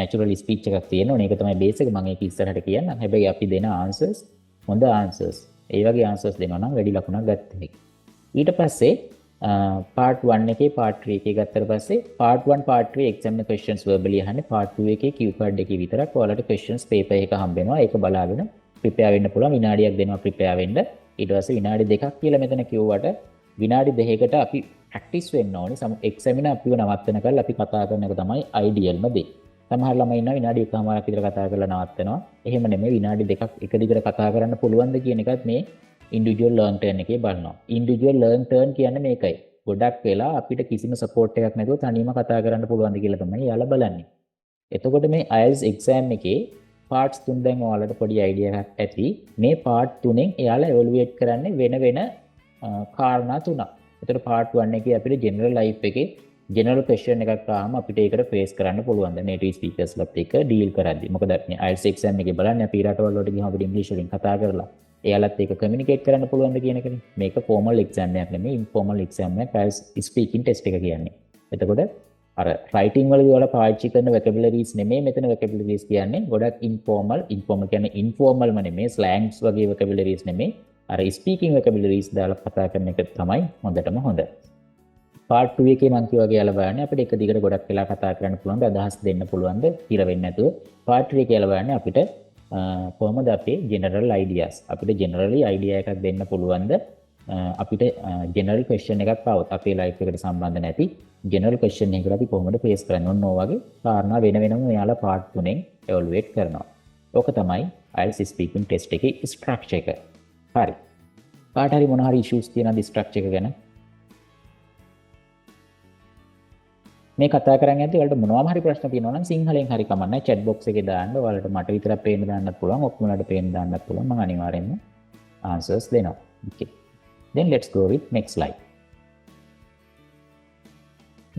natural speech එකක් තියෙනවා. මේක තමයි base එක. මම ඒක ඉස්සරහට කියන්නම්. හැබැයි අපි දෙන answers හොඳ answers. ඒ වගේ answers දෙනවා නම් වැඩි ලකුණක් ගන්න හැකියි. ඊට පස්සේ part 1 එකේ part 3 එකේ ගත්තට පස්සේ part 1 part 3 exam questions verbally අහන්නේ part 2 එකේ cue card එකේ විතරක් ඔයාලට questions paper එක හම්බ වෙනවා. ඒක බලාගෙන prepare වෙන්න පුළුවන්. විනාඩියක් දෙනවා prepare වෙන්න. ඊට පස්සේ විනාඩි 2ක් කියලා මෙතන කිව්වට විනාඩි 2කට අපි practice වෙන්න ඕනේ. examiner අපිව නවත්තන කරලා අපි කතා කරන එක තමයි idealම දේ. සමහර ළමයි ඉන්නවා විනාඩි 1කමාරක් විතර කතා කරලා නවත්තනවා. එහෙම නෙමෙයි විනාඩි 2ක් එක දිගට කතා කරන්න පුළුවන්ද කියන එකත් මේ ඉන්ඩිවිජුවල් ලර්න් ටර්න් එකේ බලනවා. ඉන්ඩිවිජුවල් ලර්න් ටර්න් කියන්නේ මේකයි. ගොඩක් වෙලා අපිට කිසිම සපෝට් එකක් නැතුව තනියම කතා කරන්න පුළුවන්ද කියලා තමයි යාලා බලන්නේ. එතකොට මේ IELTS exam එකේ parts 3 දැන් ඔයාලට පොඩි idea එකක් ඇති. මේ part 3ෙන් එයාලා evaluate කරන්නේ වෙන කාරණා තුනක්. එතකොට part 1 එකේ අපිට general life එකේ general question එකක් ආවම අපිට ඒකට face කරන්න පුළුවන්. දැන් native speakers ලත් එක්ක deal කරද්දී. මොකද මේ IELTS exam එකේ බලන්නේ අපි රටවල් වලට ගිහම අපිට english වලින් කතා කරලා එයාලත් ඒක කමියුනිකේට් කරන්න පුළුවන්ද කියන එකනේ. මේක ෆෝමල් එක්සෑම් එකක් නෙමෙයි ඉන්ෆෝමල් එක්සෑම් එකක්. IELTS ස්පීකින් ටෙස්ට් එක කියන්නේ. එතකොට අර රයිටින් වලදී ඔයාලා පාවිච්චි කරන vocabularies නෙමෙයි මෙතන vocabularies කියන්නේ. ගොඩක් ඉන්ෆෝමල් කියන්නේ ඉන්ෆෝමල්ම නෙමෙයි ස්ලෑන්ග්ස් වගේ vocabularies නෙමෙයි. අර ස්පීකින් vocabularies දාලා කතා කරන එක තමයි හොඳටම හොඳ. part 2 එකේ මම කිව්වා කියලා බලන්නේ අපිට එක දිගට ගොඩක් වෙලා කතා කරන්න පුළුවන්ද අදහස් දෙන්න පුළුවන්ද හිර වෙන්නේ නැතුව. part 3 කියලා බලන්නේ අපිට කොහොමද අපේ general ideas අපිට generally idea එකක් දෙන්න පුළුවන්ද අපිට general question එකක් આવොත් අපේ life එකට සම්බන්ධ නැති general question එකකට අපි කොහොමද face කරන්නේ ඔන්න ඔය වගේ කාරණා වෙනම එයාලා part 3ෙන් evaluate කරනවා. ඕක තමයි IELTS speaking test එකේ structure එක. හරි. කාට හරි මොන හරි issues තියෙනවද structure එක ගැන? මේ කතා කරන්නේ නැති ඔයාලට මොනවාම හරි ප්‍රශ්න තියෙනවා නම් සිංහලෙන් හරි කමන්නේ chat box එකේ දාන්න. ඔයාලට මට විතරක් පේන්න දාන්නත් පුළුවන්. ඔක්කොම වලට පේන්න දාන්නත් පුළුවන්. මම අනිවාර්යෙන්ම answers දෙනවා. Okay. Then let's go with next slide.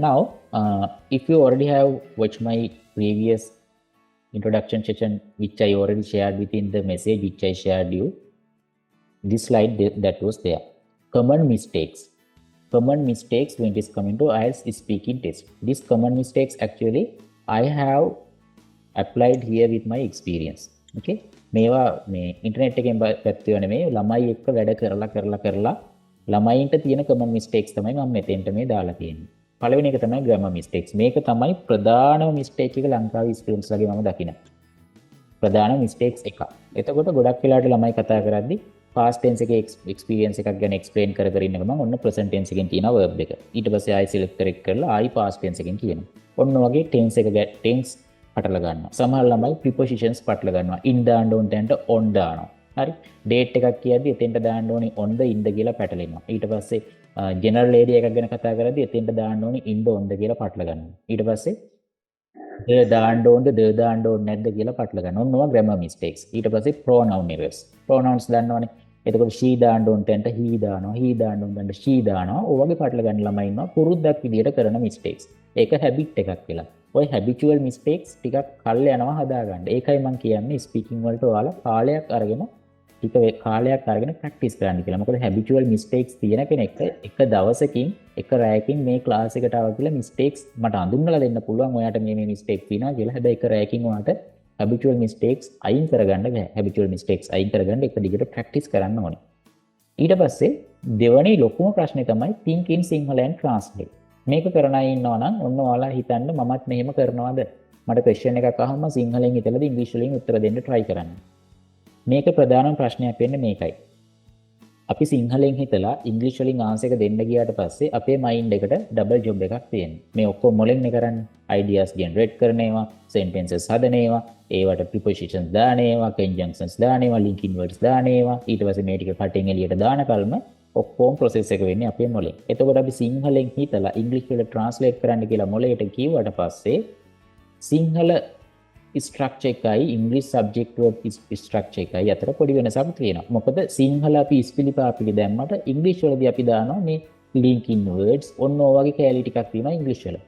Now, if you already have watched my previous introduction session, which I already shared within the message which I shared you, this slide that was there. Common mistakes when it is coming to IELTS speaking test. These common mistakes actually I have applied here with my experience. Okay. මේවා මේ internet එකෙන් ගත්තේ නෙමෙයි ළමයි එක්ක වැඩ කරලා ළමයින්ට තියෙන common mistakes තමයි මම මෙතෙන්ට මේ දාලා තියෙන්නේ. පළවෙනි එක තමයි grammar mistakes. මේක තමයි ප්‍රධානම mistake එක ලංකාවේ students ලගේ මම දකින. ප්‍රධාන mistakes එක. එතකොට ගොඩක් වෙලාවට ළමයි කතා කරද්දී past tense එකේ experience එකක් ගැන explain කර ඉන්න ගමන් ඔන්න present tense එකෙන් තියෙන verb එක. ඊට පස්සේ ආයි select correct කරලා ආයි past tense එකෙන් කියනවා. ඔන්න වගේ tense පටල ගන්නවා. සමහර ළමයි prepositions පටල ගන්නවා. in දාන්න ඕන තැනට on දානවා. හරි. date එකක් කියද්දි එතෙන්ට දාන්න ඕනේ on the in the කියලා පැටලෙනවා. ඊට පස්සේ general area එකක් ගැන කතා කරද්දි එතෙන්ට දාන්න ඕනේ in the on the කියලා පටල ගන්නවා. ඊට පස්සේ the දාන්න ඕනද the දාන්න ඕනේ නැද්ද කියලා පටල ගන්නවා. ඔන්නවා grammar mistakes. ඊට පස්සේ pronoun errors. pronouns දන්නවනේ. එතකොට she දාන්න ඕන තැනට he දානවා. he දාන්න ඕන තැනට she දානවා. ඔය වගේ පටල ගන්න ළමයි ඉන්නවා. පුරුද්දක් විදියට කරන mistakes. ඒක habit එකක් වෙලා. ඔය habitual mistakes ටිකක් කල් යනවා හදාගන්න. ඒකයි මම කියන්නේ speaking වලට ඔයාලා කාලයක් අරගෙන practice කරන්න කියලා. මොකද habitual mistakes තියෙන කෙනෙක් එක දවසකින් එක රැයකින් මේ ක්ලාස් එකට ආවා කියලා mistakes මට අඳුන්වලා දෙන්න පුළුවන්. ඔයාට මේ mistake තියෙනවා කියලා. හැබැයි එක රැයකින් ඔයාට habitual mistakes අයින් කරගන්න බෑ. habitual mistakes අයින් කරගන්න එක දිගට practice කරන්න ඕනේ. ඊට පස්සේ දෙවැනි ලොකුම ප්‍රශ්නේ තමයි think in Sinhala and translate. මේක කරන අය ඉන්නවා නම් ඔන්න ඔයාලා හිතන්න මමත් මෙහෙම කරනවද? මට question එකක් අහම සිංහලෙන් හිතලාද ඉංග්‍රීසි වලින් උත්තර දෙන්න try කරන්න. මේක ප්‍රධානම ප්‍රශ්නයක් වෙන්නේ මේකයි. අපි සිංහලෙන් හිතලා ඉංග්‍රීසි වලින් ආන්සර් එක දෙන්න ගියාට පස්සේ අපේ මයින්ඩ් එකට ඩබල් ජොබ් එකක් තියෙනවා. මේ ඔක්කොම මොලෙන්නේ කරන්නේ. ideas generate කරන ඒවා, sentences හදන ඒවා, ඒවට prepositions දාන ඒවා, conjunctions දාන ඒවා, linking words දාන ඒවා, ඊට පස්සේ මේ ටික කටින් එළියට දාන කල්ම ඔක්කොම process එක වෙන්නේ අපේ මොලේ. එතකොට අපි සිංහලෙන් හිතලා ඉංග්‍රීසි වලට translate කරන්න කියලා මොලේට කිව්වට පස්සේ සිංහල structure එකයි English subject verb structure එකයි අතර පොඩි වෙනසක් තියෙනවා. මොකද සිංහල අපි ඉස්පිලි පාපිලි දැම්මට ඉංග්‍රීසි වලදී අපි දානවා මේ linking words ඔන්න ඔය වගේ කැලී ටිකක් තියෙනවා ඉංග්‍රීසි වල.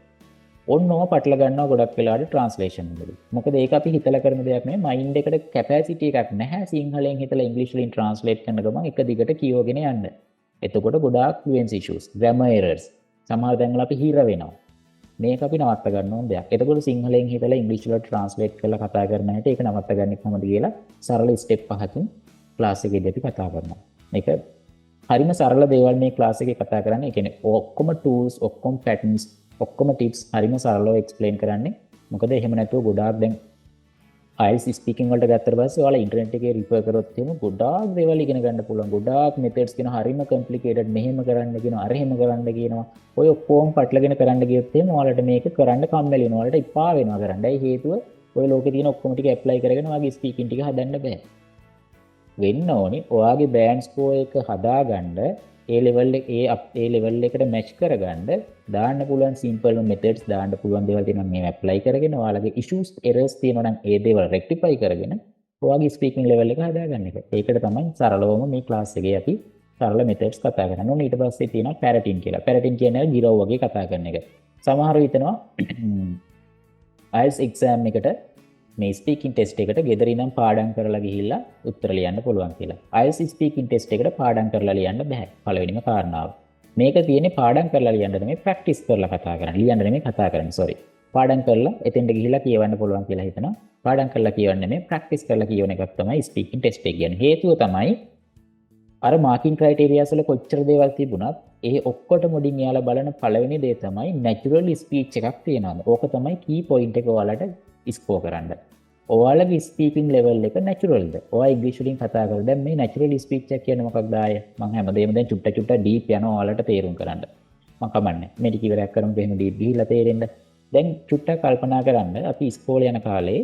ඔන්න ඔය පටල ගන්නවා ගොඩක් වෙලාවට translation වලදී. මොකද ඒක අපි හිතලා කරන දෙයක් නෙමෙයි mind එකට capacity එකක් නැහැ සිංහලෙන් හිතලා ඉංග්‍රීසි වලින් translate කරන ගමන් එක දිගට කියවගෙන යන්න. එතකොට ගොඩාක් fluency issues, grammar errors සමහර තැන්වල අපි හිර වෙනවා. මේක අපි නවත්ත ගන්න ඕන දෙයක්. එතකොට සිංහලෙන් හිතලා ඉංග්‍රීසි වලට ට්‍රාන්ස්ලේට් කරලා කතා කරන හැටි ඒක නවත්ත ගන්න කොහොමද කියලා සරල ස්ටෙප් පහකින් ක්ලාස් එකේදී අපි කතා කරනවා. මේක හරිම සරල දේවල් මේ ක්ලාස් එකේ කතා කරන්නේ. ඒ කියන්නේ ඔක්කොම tools, ඔක්කොම patterns, ඔක්කොම tips හරිම සරලව explain කරන්නේ. මොකද එහෙම නැතුව ගොඩාක් දැන් IELTS ස්පීකින් වලට ගත්තට පස්සේ ඔයාලා ඉන්ටර්නෙට් එකේ රිෆර් කරොත් එහෙම ගොඩාක් දේවල් ඉගෙන ගන්න පුළුවන්. ගොඩාක් මෙතඩ්ස් කියන හරිම කොම්ප්ලිකේටඩ් මෙහෙම කරන්න කියනවා, අර එහෙම කරන්න කියනවා. ඔය ඔක්කොම පටලගෙන කරන්න ගියොත් එහෙම ඔයාලට මේක කරන්න කම්මැලි වෙනවා. ඔයාලට එපා වෙනවා කරන්න. ඒ හේතුව ඔය ලෝකේ තියෙන ඔක්කොම ටික ඇප්ලයි කරගෙන ඔයාගේ ස්පීකින් ටික හදන්න බෑ. වෙන්න ඕනි ඔයාගේ බෑන්ඩ් ස්කෝර් එක හදාගන්න ඒ ලෙවල් එකට මැච් කරගන්න දාන්න පුළුවන් සිම්පල් මෙතඩ්ස් දාන්න පුළුවන් දේවල් තියෙනවා මේ ඇප්ලයි කරගෙන ඔයාලගේ ඉෂුස් එරර්ස් තියෙනවා නම් ඒ දේවල් රෙක්ටිෆයි කරගෙන ඔයාගේ ස්පීකින් ලෙවල් එක හදාගන්න එක. ඒකට තමයි සරලවම මේ ක්ලාස් එකේ අපි සරල මෙතඩ්ස් කතා කරන්න ඕනේ. ඊට පස්සේ තියෙනවා පැරටින් කියලා. පැරටින් කියන්නේ ගිරව් වගේ කතා කරන එක. සමහරව හිතනවා IELTS එක්සෑම් එකට මේ ස්පීකින් ටෙස්ට් එකට ගෙදර ඉඳන් පාඩම් කරලා ගිහිල්ලා උත්තර ලියන්න පුළුවන් කියලා. IELTS ස්පීකින් ටෙස්ට් එකට පාඩම් කරලා ලියන්න බෑ. පළවෙනිම කාරණාව. මේක තියෙන්නේ පාඩම් කරලා ලියන්න නෙමෙයි ප්‍රැක්ටිස් කරලා කතා කරන්න. ලියන්න නෙමෙයි කතා කරන්න. සෝරි. පාඩම් කරලා එතෙන්ට ගිහිල්ලා කියවන්න පුළුවන් කියලා හිතනවා. පාඩම් කරලා කියවන්න නෙමෙයි ප්‍රැක්ටිස් කරලා කියවන එකක් තමයි ස්පීකින් ටෙස්ට් එක කියන්නේ. හේතුව තමයි අර මාකින් ක්‍රයිටීරියාස් වල කොච්චර දේවල් තිබුණත් ඒ ඔක්කොට මුඩින් යාලා බලන පළවෙනි දේ තමයි නැචරල් ස්පීච් එකක් තියෙනවා. ඕක තමයි කී පොයින්ට් එක ඔයාලට ස්කෝර් කරන්න. ඔයාලගේ ස්පීකින් ලෙවල් එක නැචරල්ද? ඔයා ඉංග්‍රීසි වලින් කතා කරලා දැන් මේ නැචරල් ස්පීච් එක කියන්නේ මොකක්ද ආය? මම හැමදේම දැන් චුට්ට ඩීප් යනවා ඔයාලට තේරුම් කරන්න. මම කමන්නේ. මේ ටික ඉවරයක් කරමුකෝ එහෙම ඩීප් ගිහිල්ලා තේරෙන්න. දැන් චුට්ටක් කල්පනා කරන්න අපි ඉස්කෝලේ යන කාලේ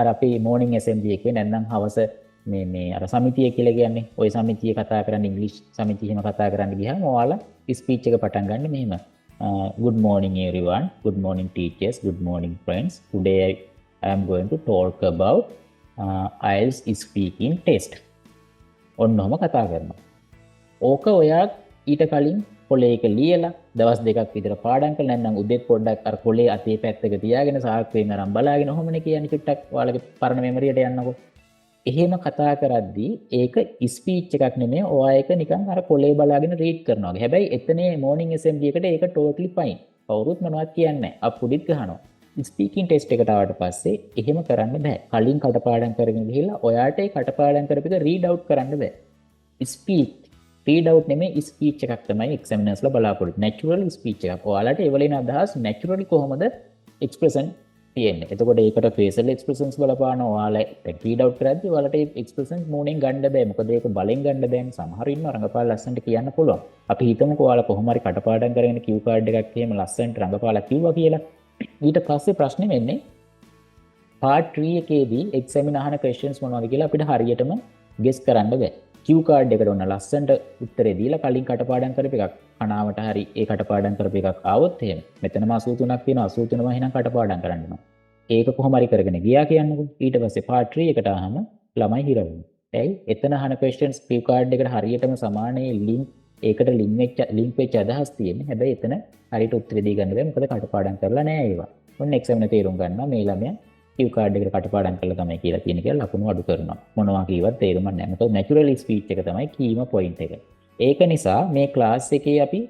අර අපි මෝර්නින් ඇසෙම්බලි එකේ නැත්නම් හවස මේ අර සමිතිය කියලා කියන්නේ ওই සමිතිය කතා කරන්න ඉංග්‍රීසි සමිතිය එහෙම කතා කරන්න ගියාම ඔයාලා ස්පීච් එක පටන් ගන්න මෙහෙම. Good morning everyone. Good morning teachers. Good morning friends. Today I am going to talk about IELTS speaking test. ඔන්නෝම කතා කරනවා. ඕක ඔයා ඊට කලින් පොලේ එක ලියලා දවස් දෙකක් විතර පාඩම් කරලා නැත්නම් උදේත් පොඩ්ඩක් අර පොලේ අතේ පැත්තක තියාගෙන සාක්කුවෙන් අරන් බලාගෙන ඔහොමනේ කියන්නේ චුට්ටක් ඔයාලගේ පරණ මෙමරියට යන්නකෝ. එහෙම කතා කරද්දී ඒක ස්පීච් එකක් නෙමෙයි ඔයා ඒක නිකන් අර පොලේ බලාගෙන රීඩ් කරනවා වගේ. හැබැයි එතනේ මෝර්නින් ඇසෙම්බලි එකට ඒක ටෝටලි ෆයින්. කවුරුත් මොනවත් කියන්නේ නැහැ. අප්පුඩිත් ගහනවා. ස්පීකින් ටෙස්ට් එකට ආවට පස්සේ එහෙම කරන්න බෑ. කලින් කටපාඩම් කරගෙන ගිහිල්ලා ඔයාට ඒ කටපාඩම් කරපු එක රීඩ් අවුට් කරන්න බෑ. ස්පීච් රීඩ් අවුට් නෙමෙයි ස්පීච් එකක් තමයි එක්සැමිනර්ස්ලා බලාපොරොත්තු. නැචරල් ස්පීච් එකක්. ඔයාලට ඒ වලින් අදහස් නැචරලි කොහොමද එක්ස්ප්‍රෙෂන් තියෙන්නේ. එතකොට ඒකට ෆේෂල් එක්ස්ප්‍රෙෂන්ස් බලපාන ඔයාලා රීඩ් අවුට් කරද්දී ඔයාලට ඒ එක්ස්ප්‍රෙෂන්ස් මූණෙන් ගන්න බෑ. මොකද ඒක බලෙන් ගන්න බෑනේ. සමහර ඉන්නවා රඟපාලා ලස්සනට කියන්න පුළුවන්. අපි හිතමුකෝ ඔයාලා කොහොම හරි කටපාඩම් කරගෙන කියු කාඩ් එකක් එහෙම ලස්සනට රඟපාලා කිව්වා කියලා. ඊට පස්සේ ප්‍රශ්නේ වෙන්නේ පාර්ට් 3 එකේදී එක්සැමින අහන ක්වෙස්චන්ස් මොනවද කියලා අපිට හරියටම ගෙස් කරන්න බෑ. කියු කාඩ් එකට ඔන්න ලස්සනට උත්තරේ දීලා කලින් කටපාඩම් කරපු එකක් අනාවට හරි ඒ කටපාඩම් කරපු එකක් ආවොත් එහෙම මෙතනම 83ක් තියෙනවා 83ම එහෙනම් කටපාඩම් කරන්න ඕන. ඒක කොහොම හරි කරගෙන ගියා කියන්නකෝ. ඊට පස්සේ පාර්ට් 3 එකට ආවම ළමයි හිර වෙනවා. ඇයි? එතන අහන ක්වෙස්චන්ස් කියු කාඩ් එකට හරියටම සමානයේ ලින්ක් ඒකට ලින්ක් වෙච්ච අදහස් තියෙන්නේ. හැබැයි එතන හරියට උත්තර දී ගන්න බෑ. මොකද කටපාඩම් කරලා නෑ ඒවා. ඔන්න එක්සැමිනර් තේරුම් ගන්නවා මේ ළමයා කියු කාඩ් එකට කටපාඩම් කරලා තමයි කියලා තියෙන කියලා ලකුණු අඩු කරනවා. මොනවා කීවත් තේරුමක් නෑ. මොකද නැචරල් ස්පීච් එක තමයි කීම පොයින්ට් එක. ඒක නිසා මේ ක්ලාස් එකේ අපි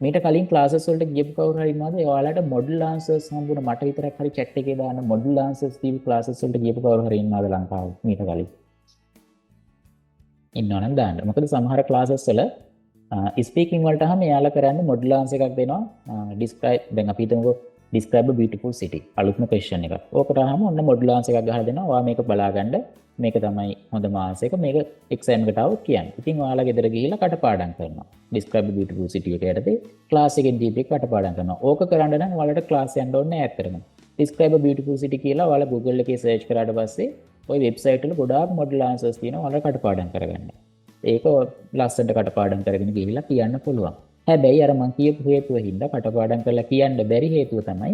මීට කලින් ක්ලාසස් වලට ගියපු කවුරු හරි ඉන්නවද? ඔයාලට මොඩල් ආන්සර්ස් හම්බුන මට විතරක් හරි chat එකේ දාන්න මොඩල් ආන්සර්ස් දීපු ක්ලාසස් වලට ගියපු කවුරු හරි ඉන්නවද ලංකාවේ මීට කලින්? ඉන්නවනම් දාන්න. මොකද සමහර ක්ලාසස් වල ස්පීකින් වලට හැම එයාලා කරන්නේ මොඩල් ආන්සර් එකක් දෙනවා. describe දැන් අපි හිතමුකෝ describe a beautiful city අලුත්ම question එකක්. ඕකට අහම ඔන්න මොඩල් ආන්සර් එකක් ගහලා දෙනවා. ඔයා මේක බලාගන්න. මේක තමයි හොඳම ආන්සර් එක. මේක එක්සෑම් එකට આવොත් කියන්න. ඉතින් ඔයාලා ගෙදර ගිහිල්ලා කටපාඩම් කරනවා. describe a beautiful city එකට යටතේ ක්ලාස් එකෙන් දීපු එක කටපාඩම් කරනවා. ඕක කරන්න නම් ඔයාලට ක්ලාස් යන්න ඕනේ නැහැ ඇත්තටම. describe a beautiful city කියලා ඔයාලා Google එකේ search කරාට පස්සේ ওই වෙබ්සයිට් වල ගොඩාක් මොඩල් ආන්සර්ස් තියෙනවා. ඔයාලා කටපාඩම් කරගන්න. ඒක ලස්සනට කටපාඩම් කරගෙන ගිහිල්ලා කියන්න පුළුවන්. හැබැයි අර මං කියපු හේතුව හින්දා කටපාඩම් කරලා කියන්න බැරි හේතුව තමයි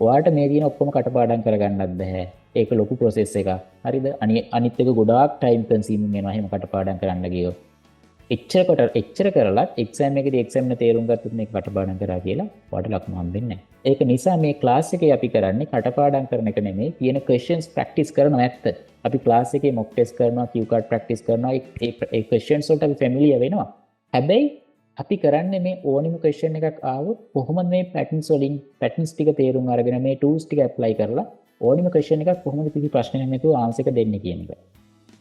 ඔයාට මේ තියෙන ඔක්කොම කටපාඩම් කරගන්නත් බෑ. ඒක ලොකු ප්‍රොසෙස් එකක්. හරිද? අනිත් එක ගොඩාක් ටයිම් කන්සියුමින් වෙනවා එහෙම කටපාඩම් කරන්න ගියොත්. එච්චර කරලා එක්සෑම් එකේදී එක්සෑම් එක තේරුම් ගත්තොත් මේක කටපාඩම් කරා කියලා ඔයාට ලකුණු හම්බෙන්නේ නැහැ. ඒක නිසා මේ ක්ලාස් එකේ අපි කරන්නේ කටපාඩම් කරන එක නෙමෙයි තියෙන ක්වෙස්චන්ස් ප්‍රැක්ටිස් කරනවා ඇත්ත. අපි ක්ලාස් එකේ මොක් ටෙස්ට් කරනවා, කියු කාඩ් ප්‍රැක්ටිස් කරනවා. ඒ ක්වෙස්චන්ස් වලට අපි ෆැමිලියර් වෙනවා. හැබැයි අපි කරන්නේ මේ ඕනිම ක්වෙස්චන් එකක් ආවොත් කොහොමද මේ පැටර්න්ස් ටික තේරුම් අරගෙන මේ ටූල්ස් ටික ඇප්ලයි කරලා ඕනිම ක්වෙස්චන් එකක් කොහොමද කිසි ප්‍රශ්නයක් නැතුව ආන්සර් එක දෙන්නේ කියන එක.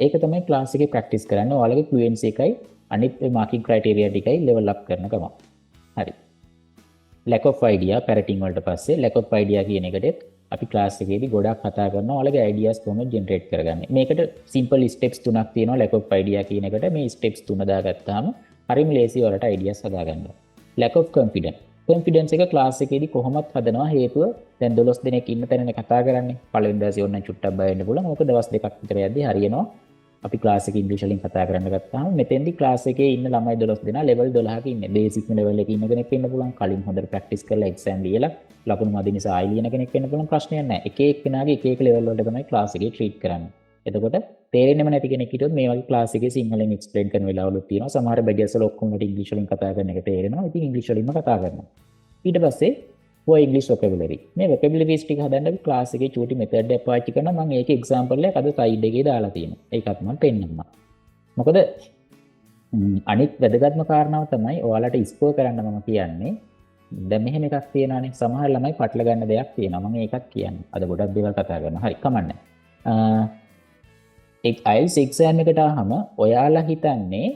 ඒක තමයි ක්ලාස් එකේ ප්‍රැක්ටිස් කරන්න. ඔයාලගේ fluency එකයි අනිත් මාකින් ක්‍රයිටීරියා ටිකයි ලෙවල් අප් කරන ගමන්. හරි. lack of idea parroting වලට පස්සේ lack of idea කියන එකට අපි ක්ලාස් එකේදී ගොඩක් කතා කරනවා ඔයාලගේ ideas කොහොමද generate කරගන්නේ. මේකට simple steps තුනක් තියෙනවා lack of idea කියන එකට. මේ steps තුන දාගත්තාම හරිම ලේසි ඔයාලට ideas හදාගන්න. lack of confidence එක ක්ලාස් එකේදී කොහොමද හදනවා හේතුව දැන් 12 දෙනෙක් ඉන්න තැනනේ කතා කරන්නේ. පළවෙනි දවසේ ඕන චුට්ටක් බය වෙන්න පුළුවන්. ඕක දවස් දෙකක් විතර යද්දී හරියනවා. අපි ක්ලාස් එකේ ඉංග්‍රීසි වලින් කතා කරන්න ගත්තාම මෙතෙන්දී ක්ලාස් එකේ ඉන්න ළමයි 12 දෙනා level 12ක ඉන්නේ. බේසික් level එකේ ඉන්න කෙනෙක් වෙන්න පුළුවන්. කලින් හොඳට ප්‍රැක්ටිස් කරලා එක්සෑම් දීලා ලකුණු මදි නිසා ආයි ලියන කෙනෙක් වෙන්න පුළුවන්. ප්‍රශ්නයක් නැහැ. එක එක්කෙනාගේ එක එක level වලට තමයි ක්ලාස් එකේ ට්‍රීට් කරන්නේ. එතකොට තේරෙන්නේම නැති කෙනෙක් හිටියොත් මේ වගේ ක්ලාස් එකේ සිංහලෙන් එක්ස්ප්ලেইন කරන වෙලාවලුත් තියෙනවා. සමහර බැඩියස් වල ඔක්කොම ඉංග්‍රීසි වලින් කතා කරන එක තේරෙනවා. ඉතින් ඉංග්‍රීසි වලින්ම කතා කරනවා. ඊට පස්සේ for English vocabulary. මේ vocabularies ටික හදන්න අපි ක්ලාස් එකේ චූටි method එක පාවිච්චි කරනවා. මම ඒකේ example එකක් අද slide එකේ දාලා තියෙනවා. ඒකත් මම පෙන්නන්නම්. මොකද අනිත් වැදගත්ම කාරණාව තමයි ඔයාලට ස්කෝර් කරන්න මම කියන්නේ. දැන් මෙහෙම එකක් තියෙනවානේ. සමහර ළමයි පටල ගන්න දෙයක් තියෙනවා. මම ඒකත් කියන්නේ. අද ගොඩක් දේවල් කතා කරනවා. හරි කමන්නේ. IELTS exam එකට ආවම ඔයාලා හිතන්නේ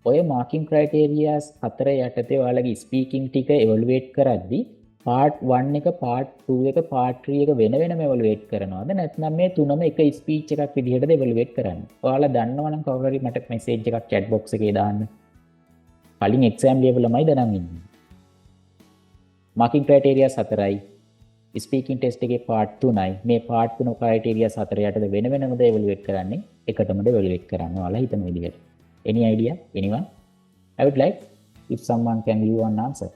ඔය marking criteria 4 යටතේ ඔයාලගේ speaking ටික evaluate කරද්දී part 1 එක part 2 එක part 3 එක වෙන වෙනම evaluate කරනවද නැත්නම් මේ තුනම එක speech එකක් විදිහටද evaluate කරන්නේ? ඔයාලා දන්නවනම් කවුරු හරි මට message එකක් chat box එකේ දාන්න. කලින් exam level ළමයි දැනන් ඉන්නේ. marking criteria 4යි speaking test එකේ part 3යි මේ part 3 criteria 4 යටතේ වෙන වෙනමද evaluate කරන්නේ? එකටමද evaluate කරන්නේ ඔයාලා හිතන විදිහට. Any idea? Anyone? I would like if someone can give one answer.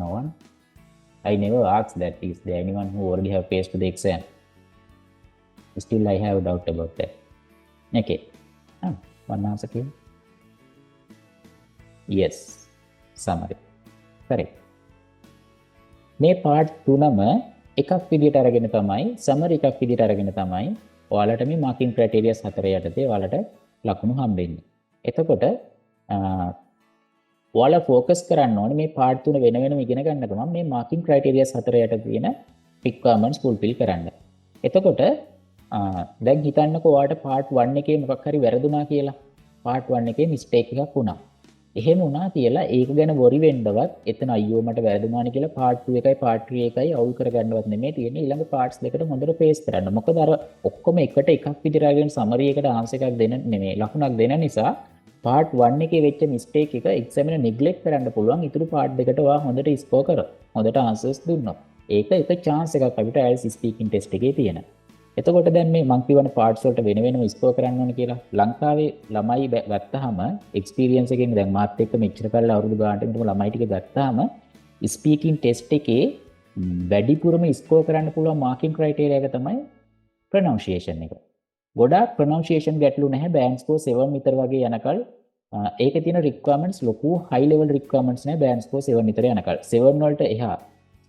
No one? I never asked that. Is there anyone who already have faced the exam? Still I have doubt about that. Okay. One answer here. Yes. Summary. Correct. මේ part 3ම එකක් විදිහට අරගෙන තමයි සමරි එකක් විදිහට අරගෙන තමයි ඔයාලට මේ මාකින් ක්‍රයිටීරියාස් 4 යටතේ ඔයාලට ලකුණු හම්බෙන්නේ. එතකොට ඔයාලා ફોකස් කරන්න ඕනේ මේ part 3 වෙන වෙනම ඉගෙන ගන්න ගමන් මේ මාකින් ක්‍රයිටීරියාස් 4 යටතේ තියෙන රික්වයර්මන්ට්ස් ෆුල්ෆිල් කරන්න. එතකොට දැන් හිතන්නකෝ ඔයාලට part 1 එකේ මොකක් හරි වැරදුනා කියලා. part 1 එකේ මිස්ටේක් එකක් වුණා. එහෙම වුණා කියලා ඒක ගැන වොරි වෙන්නවත් එතන අයියෝ මට වැරදුනානේ කියලා part 2 එකයි part 3 එකයි අවුල් කරගන්නවත් නෙමෙයි තියෙන්නේ ඊළඟ parts දෙකට හොඳට ෆේස් කරන්න. මොකද අර ඔක්කොම එකට එකක් විදිහට අරගෙන සමරි එකට ආන්සර් එකක් දෙන්න නෙමෙයි ලකුණක් දෙන නිසා part 1 එකේ වෙච්ච mistake එක exam එක neglect කරන්න පුළුවන්. ඊටු part දෙකට ඔයා හොඳට score කරා. හොඳට answers දුන්නා. ඒක එක chance එකක් අපිට IELTS speaking test එකේ තියෙන. එතකොට දැන් මේ මං කියවන parts වලට වෙන වෙනම ස්කෝර් කරන්න ඕන කියලා ලංකාවේ ළමයි ගත්තාම එක්ස්පීරියන්ස් එකෙන් දැන් මාත් එක්ක මෙච්චර කාලේ අවුරුදු ගානකට ඉඳන් ළමයි ටික ගත්තාම ස්පීකින් ටෙස්ට් එකේ වැඩිපුරම ස්කෝර් කරන්න පුළුවන් මාකින් ක්‍රයිටීරියා එක තමයි ප්‍රොනවුන්සියේෂන් එක. ගොඩාක් ප්‍රොනවුන්සියේෂන් ගැටලු නැහැ බෑන්ඩ් ස්කෝර් 7 විතර වගේ යනකල් ඒකේ තියෙන රික්වයර්මන්ට්ස් ලොකු හයි ලෙවල් රික්වයර්මන්ට්ස් නැහැ බෑන්ඩ් ස්කෝර් 7 විතර යනකල් 7 වලට එහා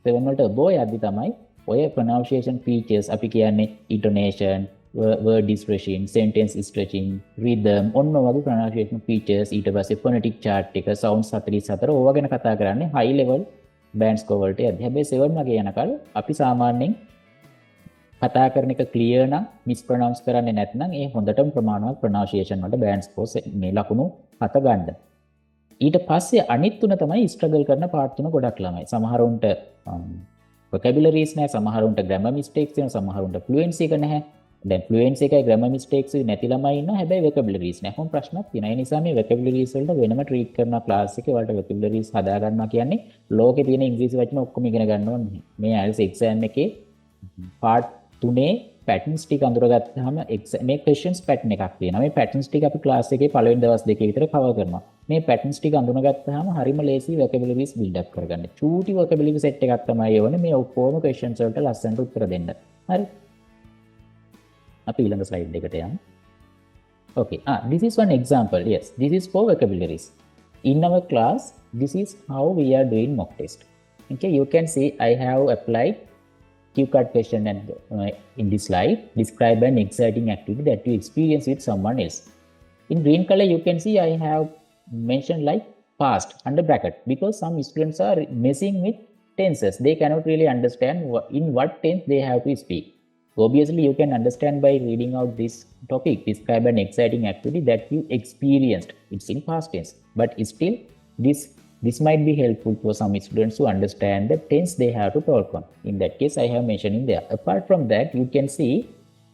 7 වලට above යද්දි තමයි ඔය pronunciation features අපි කියන්නේ intonation, word stretching, sentence stretching, rhythm ඔන්න වගේ pronunciation features ඊට පස්සේ phonetic chart එක sounds 44 ඕවා ගැන කතා කරන්නේ high level band score වලට යද්දි. හැබැයි 7 වගේ යනකල් අපි සාමාන්‍යයෙන් කතා කරන එක clear නම් mispronounce කරන්නේ නැත්නම් ඒ හොඳටම ප්‍රමාණවත් pronunciation වලට band score මේ ලකුණු 7 ගන්න. ඊට පස්සේ අනිත් තුන තමයි struggle කරන part තුන ගොඩක් ළමයි. සමහරුන්ට vocabularies නැහැ සමහරුන්ට grammar mistakes තියෙනවා සමහරුන්ට fluency එක නැහැ. දැන් fluency එකයි grammar mistakes නැති ළමයි ඉන්නවා හැබැයි vocabularies නැහැ. කොහොම ප්‍රශ්නක් තියෙනවා. ඒ නිසා මේ vocabularies වලට වෙනම treat කරනවා class එකේ වලට vocabularies හදා ගන්නවා කියන්නේ ලෝකේ තියෙන ඉංග්‍රීසි වචන ඔක්කොම ඉගෙන ගන්න ඕනේ. මේ IELTS exam එකේ part 3 patterns ටික අඳුරගත්තාම මේ questions pattern එකක් තියෙනවා. මේ patterns ටික අපි class එකේ පළවෙනි දවස් දෙකේ විතර cover කරනවා. මේ patterns ටික අඳුනගත්තාම හරිම ලේසි vocabularies build up කරගන්න. චූටි vocabulary set එකක් තමයි ඕනේ මේ ඔක්කොම questions වලට ලස්සනට උත්තර දෙන්න. හරි. අපි ඊළඟ slide එකට යමු. Okay. This is one example. Yes, this is for vocabularies. In our class, this is how we are doing mock test. Okay, you can see I have applied cue card question and in this slide, describe an exciting activity that you experience with someone else. In green color, you can see I have mentioned like past under bracket because some students are messing with tenses. They cannot really understand in what tense they have to speak. Obviously, you can understand by reading out this topic. Describe an exciting activity that you experienced. It's in past tense, but still, this might be helpful for some students to understand the tense they have to talk on. In that case, I have mentioned in there. Apart from that, you can see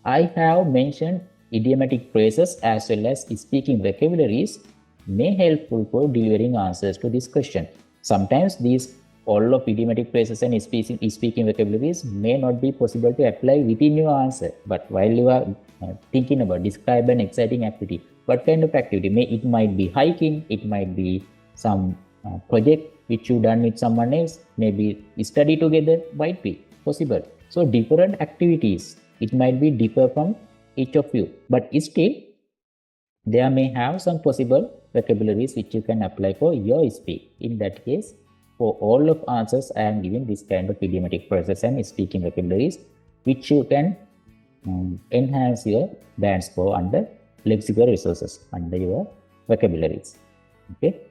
I have mentioned idiomatic phrases as well as speaking vocabularies may helpful for delivering answers to this question. Sometimes these all of idiomatic phrases and speaking vocabularies may not be possible to apply within your answer. But while you are thinking about describe an exciting activity, what kind of activity? It might be hiking, it might be some project which you done with someone else, maybe study together, might be possible. So different activities, it might be differ from each of you, but still there may have some possible vocabularies which you can apply for your speak. In that case, for all of answers, I am giving this kind of idiomatic phrases and speaking vocabularies which you can enhance your band score under lexical resources, under your vocabularies. Okay,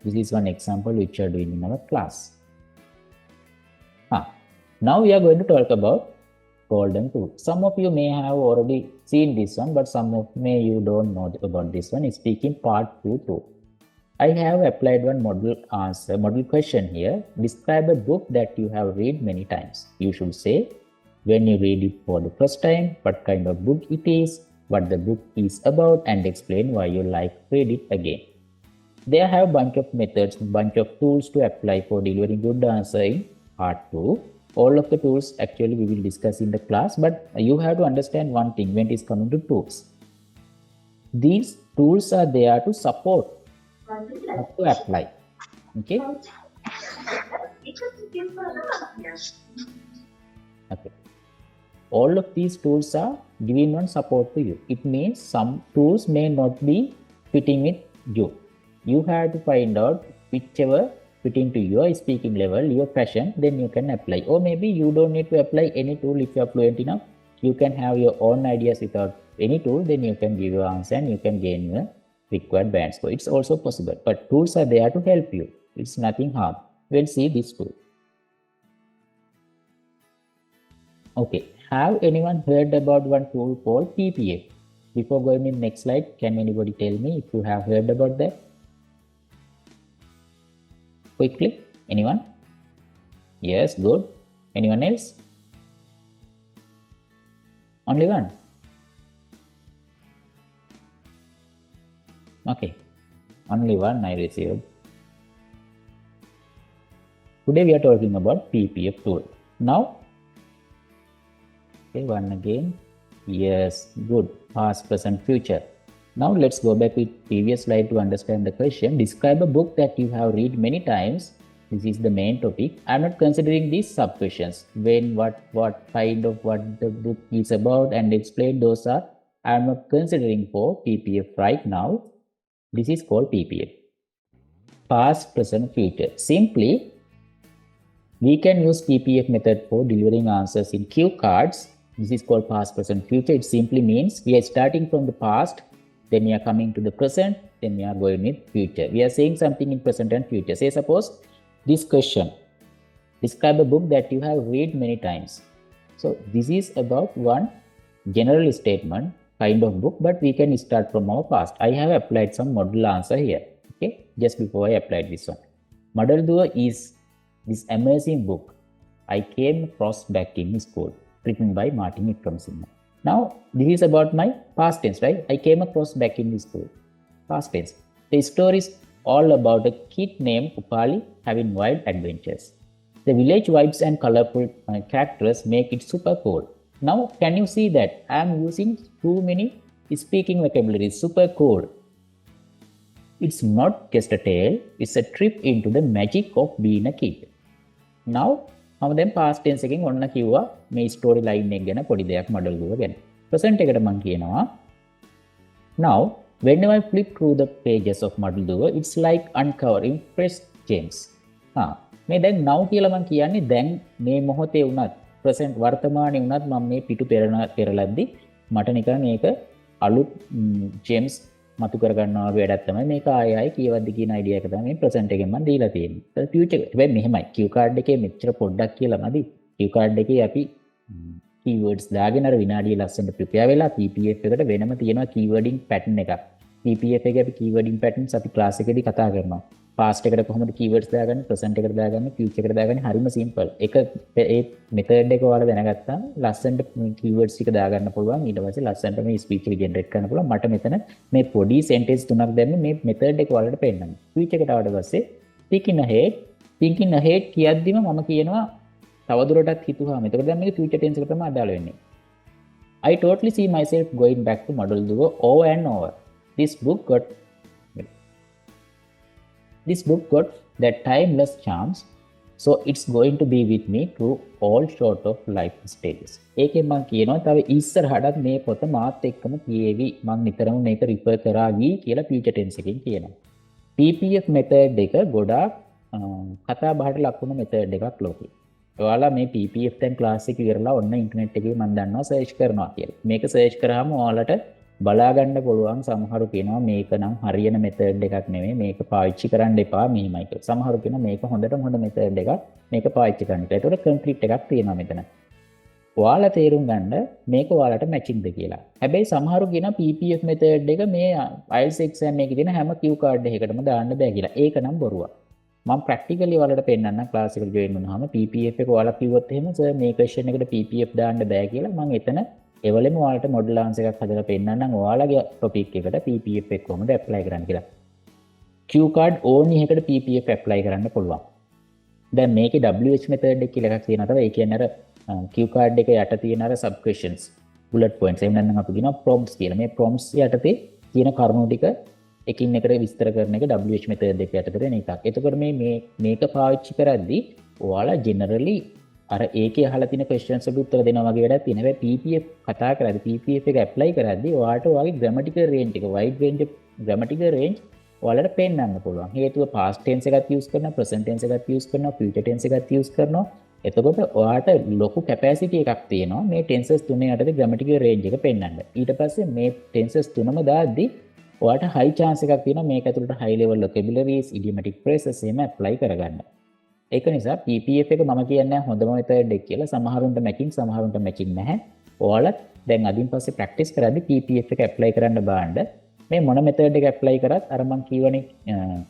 this is one example which you are doing in our class. Now we are going to talk about golden rule. Some of you may have already seen this one, but some of you don't know about this one. Speaking part 2 too. I have applied one model question here. Describe a book that you have read many times. You should say when you read it for the first time, what kind of book it is, what the book is about, and explain why you like to read it again. They have bunch of methods, bunch of tools to apply for delivering good answer in part 2. All of the tools actually we will discuss in the class, but you have to understand one thing when it is coming to tools. These tools are there to support, not to apply. Okay. Okay. All of these tools are giving one support to you. It means some tools may not be fitting with you. You have to find out whichever fitting to your speaking level, your passion, then you can apply. Or maybe you don't need to apply any tool if you are fluent enough. You can have your own ideas without any tool, then you can give your answer and you can gain your required band score. It's also possible, but tools are there to help you. It's nothing harm. We'll see this tool. Okay, have anyone heard about one tool called PPF? Before going in next slide, can anybody tell me if you have heard about that? Quickly, anyone? Yes, good. Anyone else? Only one? Okay, only one I received. Today we are talking about PPF tool. Now, okay, one again. Yes, good. Past, present, future. Now let's go back with previous slide to understand the question. Describe a book that you have read many times. This is the main topic. I'm not considering these sub questions. When, what kind of what the book is about and explain those are. I'm not considering for PPF right now. This is called PPF. Past, present, future. Simply, we can use PPF method for delivering answers in cue cards. This is called past, present, future. It simply means we are starting from the past, then we are coming to the present, then we are going with future. We are saying something in present and future. Say suppose this question, describe a book that you have read many times. So this is about one general statement kind of book, but we can start from our past. I have applied some model answer here. Okay, just before I applied this one. Model Dua is this amazing book I came across back in school, written by Martin Wickramasinghe. Now, this is about my past tense, right? I came across back in school. Past tense. The story is all about a kid named Upali having wild adventures. The village vibes and colorful characters make it super cool. Now, can you see that I am using too many speaking vocabularies? Super cool. It's not just a tale, it's a trip into the magic of being a kid. Now, මම දැන් past tense එකෙන් ඔන්න කිව්වා මේ story line එක ගැන පොඩි දෙයක් model දුව ගැන. present එකට මම කියනවා now whenever I flip through the pages of model දුව it's like uncovering fresh gems. මේ දැන් now කියලා මම කියන්නේ දැන් මේ මොහොතේ වුණත් present වර්තමානයේ වුණත් මම මේ පිටු පෙරලද්දි මට නිකන් මේක අලුත් gems මතු කරගන්නවා වගේ වැඩක් තමයි මේක ආයෙ ආයෙ කියවද්දි කියන අයිඩියා එක තමයි මේ ප්‍රසන්ට් එකෙන් මම දීලා තියෙන්නේ. ඒක ෆියුචර් එක. හැබැයි මෙහෙමයි Q card එකේ මෙච්චර පොඩ්ඩක් කියලා මදි. Q card එකේ අපි keywords දාගෙන අර විනාඩිය ලස්සනට prepare වෙලා PPF එකට වෙනම තියෙනවා keywording pattern එකක්. PPF එකේ අපි keywording patterns අපි class එකේදී කතා කරනවා. past එකට කොහොමද keywords දාගන්නේ, present එකට දාගන්නේ, future එකට දාගන්නේ හරිම simple. ඒක ඒ method එක ඔයාලා දැනගත්තාම ලස්සනට keywords ටික දාගන්න පුළුවන්. ඊට පස්සේ ලස්සනට මේ speech එක generate කරන්න පුළුවන්. මට මෙතන මේ පොඩි sentence තුනක් දැම්මේ මේ method එක ඔයාලට පෙන්නන්න. speech එකට ආවට පස්සේ thinking ahead කියද්දිම මම කියනවා තවදුරටත් හිතුවාම. එතකොට දැන් මේක future tense එකට තමයි අදාළ වෙන්නේ. I totally see myself going back to model duo over and over. This book got that timeless charms, so it's going to be with me through all sort of life stages. ඒකෙන් මම කියනවා තව ඉස්සරහටත් මේ පොත මාත් එක්කම කියෙවි. මම නිතරම මේක රිෆර් කරා ගී කියලා future tense එකෙන් කියනවා. PPF method එක ගොඩාක් කතා බහට ලක් වුණ method එකක් ලෝකේ. ඔයාලා මේ PPF දැන් ක්ලාස් එක ඉවරලා ඔන්න ඉන්ටර්නෙට් එකේ මම දන්නවා සර්ච් කරනවා කියලා. මේක සර්ච් කරාම ඔයාලට බලා ගන්න පුළුවන්. සමහරු කියනවා මේක නම් හරියන මෙතඩ් එකක් නෙමෙයි, මේක පාවිච්චි කරන්න එපා මෙහිමයි කියලා. සමහරු කියනවා මේක හොඳටම හොඳ මෙතඩ් එකක්, මේක පාවිච්චි කරන්න කියලා. ඒතකොට කන්ක්‍රීට් එකක් තියෙනවා මෙතන. ඔයාලා තේරුම් ගන්න මේක ඔයාලට මැචින්ද කියලා. හැබැයි සමහරු කියනවා PPF මෙතඩ් එක මේ IELTS exam එකේ තියෙන හැම Q card එකකටම දාන්න බෑ කියලා. ඒක නම් බොරුවක්. මම ප්‍රැක්ටිකලි ඔයාලට පෙන්නන්න ක්ලාස් එකට ජොයින් වුණාම PPF එක ඔයාලා කිව්වොත් එහෙම සර් මේ ක්වෙස්චන් එකට PPF දාන්න බෑ කියලා මම එතන එවලෙම ඔයාලට මොඩල් ආන්සර් එකක් හදලා පෙන්නන්නම් ඔයාලගේ ටොපික් එකට PPF එක කොහොමද ඇප්ලයි කරන්න කියලා. Q card ඕනි එකකට PPF ඇප්ලයි කරන්න පුළුවන්. දැන් මේකේ WH method එක කියලා එකක් තියෙනවා. ඒ කියන්නේ අර Q card එක යට තියෙන අර sub questions bullet points එහෙම නැත්නම් අපි කියනවා prompts කියලා. මේ prompts යටතේ තියෙන කරුණු ටික එකින් එකට විස්තර කරන එක WH method එක යටතේ වෙන එකක්. එතකොට මේක පාවිච්චි කරද්දී ඔයාලා generally අර ඒකේ අහලා තියෙන questions වලට උත්තර දෙනවා වගේ වැඩක් තියෙනවා. හැබැයි PPF කතා කරද්දී PPF එක apply කරද්දී ඔයාලට ඔයාගේ grammatical range එක wide range grammatical range ඔයාලට පෙන්වන්න පුළුවන්. හේතුව past tense එකත් use කරනවා, present tense එකත් use කරනවා, future tense එකත් use කරනවා. එතකොට ඔයාට ලොකු capacity එකක් තියෙනවා මේ tenses තුනේ යටතේ grammatical range එක පෙන්වන්න. ඊට පස්සේ මේ tenses තුනම දාද්දී ඔයාට high chance එකක් තියෙනවා මේක ඇතුළට high level vocabularies, idiomatic phrases එහෙම apply කරගන්න. ඒක නිසා PPF එක මම කියන්නේ හොඳම method එක කියලා. සමහරුන්ට matching සමහරුන්ට matching නැහැ. ඔයාලත් දැන් අදින් පස්සේ practice කරද්දී PPF එක apply කරන්න බලන්න. මේ මොන method එක apply කරත් අර මම කියවනේ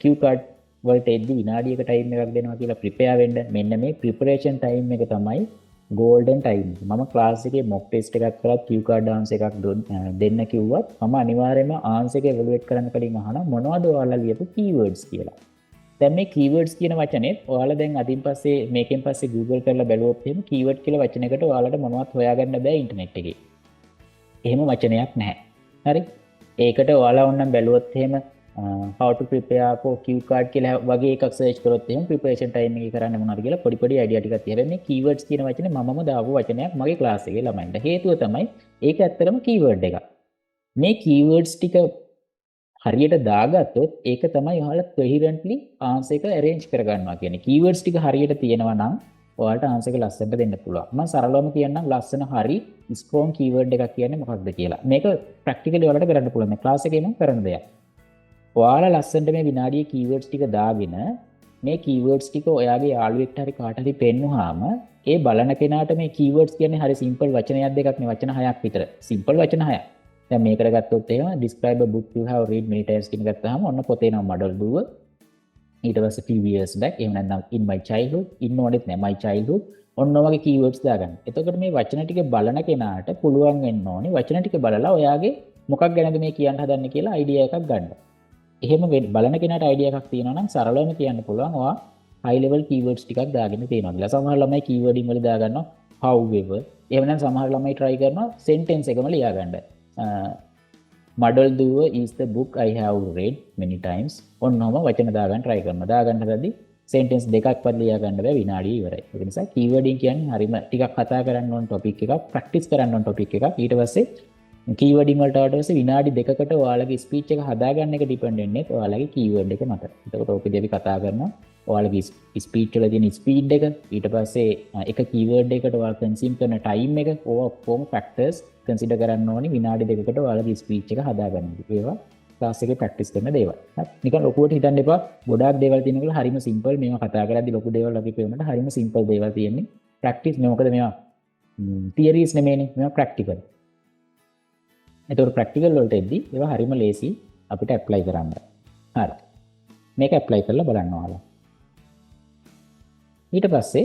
Q card වලට එද්දි විනාඩියක time එකක් දෙනවා කියලා prepare වෙන්න. මෙන්න මේ preparation time එක තමයි golden time. මම class එකේ mock test එකක් කරලා Q card answer එකක් දෙන්න කිව්වත් මම අනිවාර්යයෙන්ම answer එක evaluate කරන්න කලින් අහනවා මොනවද ඔයාලා ලියපු keywords කියලා. දැන් මේ keywords කියන වචනේත් ඔයාලා දැන් අදින් පස්සේ මේකෙන් පස්සේ Google කරලා බැලුවොත් එහෙම keyword කියලා වචනයකට ඔයාලට මොනවත් හොයාගන්න බෑ ඉන්ටර්නෙට් එකේ. එහෙම වචනයක් නැහැ. හරි? ඒකට ඔයාලා ඕනනම් බැලුවොත් එහෙම how to prepare for Q card කියලා වගේ එකක් search කරොත් එහෙම preparation time එකේ කරන්න මොනවද කියලා පොඩි idea ටිකක් තියෙනවා. මේ keywords කියන වචනේ මමම දාපු වචනයක් මගේ class එකේ ළමයින්ට. හේතුව තමයි ඒක ඇත්තටම keyword එකක්. මේ keywords ටික හරියට දාගත්තොත් ඒක තමයි ඔයාලා coherently answer එක arrange කරගන්නවා කියන්නේ. keywords ටික හරියට තියෙනවා නම් ඔයාලට answer එක ලස්සනට දෙන්න පුළුවන්. මම සරලවම කියන්නම් ලස්සන හරි strong keyword එකක් කියන්නේ මොකක්ද කියලා. මේක practically ඔයාලට කරන්න පුළුවන්. මේ class එකේම කරන දෙයක්. ඔයාලා ලස්සනට මේ විනාඩියේ keywords ටික දාගෙන මේ keywords ටික ඔයාගේ යාළුවෙක්ට හරි කාට හරි පෙන්නුවාම ඒ බලන කෙනාට මේ keywords කියන්නේ හරි simple වචනයක් දෙකක් නේ වචන හයක් විතර. simple වචන හයක්. දැන් මේකට ගත්තොත් එහෙම describe a book you have read many times කියන ගත්තාම ඔන්න පොතේ නම model දුව. ඊට පස්සේ few years back එහෙම නැත්නම් in my childhood in ඕනෙත් නෑ my childhood ඔන්න ඔයගේ keywords දාගන්න. එතකොට මේ වචන ටික බලන කෙනාට පුළුවන් වෙන්න ඕනේ වචන ටික බලලා ඔයාගේ මොකක් ගැනද මේ කියන්න හදන්නේ කියලා idea එකක් ගන්න. එහෙම බලන කෙනාට idea එකක් තියෙනවා නම් සරලවම කියන්න පුළුවන් ඔයා high level keywords ටිකක් දාගෙන තියෙනවා කියලා. සමහර ළමයි keywording වල දාගන්නවා however. එහෙම නැත්නම් සමහර ළමයි try කරනවා sentence එකම ලියා ගන්න. Model Duo is the book I have read many times. ඔන්නෝම වචන දාගන්න try කරනවා. දාගන්න හදද්දි sentence දෙකක්වත් ලියා ගන්න බෑ විනාඩිය ඉවරයි. ඒ නිසා keywording කියන්නේ හරිම ටිකක් කතා කරන්න ඕන topic එකක්, practice කරන්න ඕන topic එකක්. ඊට පස්සේ keywording වලට ආවට පස්සේ විනාඩි දෙකකට ඔයාලගේ speech එක හදාගන්න එක depend වෙන්නේ ඔයාලගේ keyword එක මත. එතකොට ඔකදී අපි කතා කරනවා ඔයාලගේ speech වල තියෙන speed එක, ඊට පස්සේ එක keyword එකකට ඔයාලා consume කරන time එක, ඔක්කොම factors consider කරන්න ඕනේ විනාඩි දෙකකට ඔයාලගේ speech එක හදාගන්න. ඒවා ක්ලාස් එකේ ප්‍රැක්ටිස් කරන දේවල්. හරි. නිකන් ලොකුවට හිතන්න එපා. ගොඩාක් දේවල් තියෙනවා හරිම සිම්පල්. මේවා කතා කරද්දී ලොකු දේවල් අපි කියනකට හරිම සිම්පල් දේවල් තියෙන්නේ. ප්‍රැක්ටිස් මේ මොකද මේවා තියරිස් නෙමෙයිනේ. මේවා ප්‍රැක්ටිකල්. ඒතකොට ප්‍රැක්ටිකල් වලට එද්දී ඒවා හරිම ලේසි අපිට ඇප්ලයි කරන්න. හරි. මේක ඇප්ලයි කරලා බලන්න ඔයාලා. ඊට පස්සේ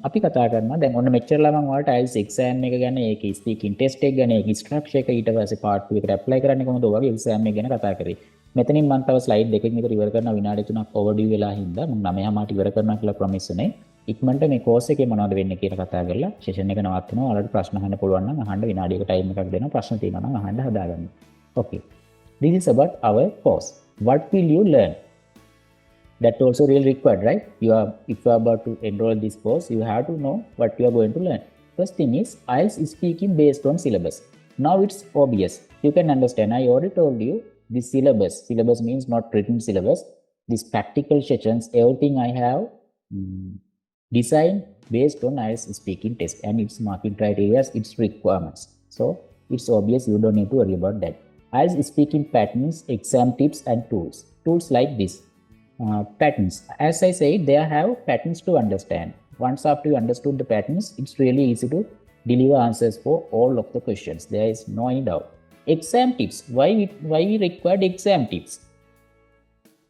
අපි කතා කරනවා දැන් ඔන්න මෙච්චර ළමන් ඔයාලට IELTS exam එක ගැන ඒකේ ස්පීකින් ටෙස්ට් එක ගැන ඒකේ ස්ට්‍රක්චර් එක ඊට පස්සේ part 2 එකට ඇප්ලයි කරන්නේ කොහොමද ඔයගේ exam එක ගැන කතා කරේ. මෙතනින් මම තව ස්ලයිඩ් දෙකකින් විතර ඉවර කරනවා විනාඩි 3ක් ඕවර්ඩියු වෙලා හින්දා මම 9:00ට ඉවර කරනවා කියලා ප්‍රොමිස් උනේ. ඉක්මනට මේ කෝස් එකේ මොනවද වෙන්නේ කියලා කතා කරලා සෙෂන් එක නවත්වනවා. ඔයාලට ප්‍රශ්න අහන්න පුළුවන් නම් අහන්න විනාඩියක ටයිම් එකක් දෙනවා. ප්‍රශ්න තියෙනවා නම් අහන්න හදාගන්න. Okay. This is about our course. What will you learn? That also really required, right? If you are about to enroll this course, you have to know what you are going to learn. First thing is IELTS is speaking based on syllabus. Now it's obvious. You can understand. I already told you this syllabus. Syllabus means not written syllabus. These practical sessions, everything I have designed based on IELTS speaking test and its marking criteria, its requirements. So it's obvious. You don't need to worry about that. IELTS speaking patterns, exam tips and tools. Tools like this. Patterns. As I said, they have patterns to understand. Once after you understood the patterns, it's really easy to deliver answers for all of the questions. There is no any doubt. Exam tips. Why we required exam tips?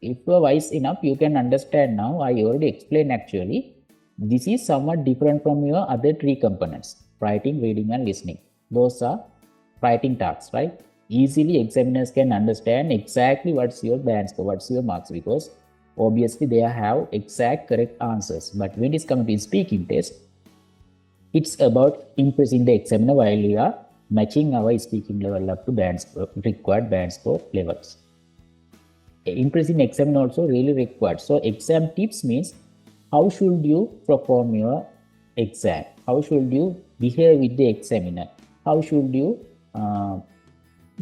If you are wise enough, you can understand now. I already explained actually. This is somewhat different from your other three components: writing, reading, and listening. Those are writing tasks, right? Easily examiners can understand exactly what's your band score, what's your marks, because obviously they have exact correct answers. But when it's coming to speaking test, it's about impressing the examiner while we are matching our speaking level up to band score, required band score levels. Impressing examiner also really required. So exam tips means how should you perform your exam? How should you behave with the examiner? How should you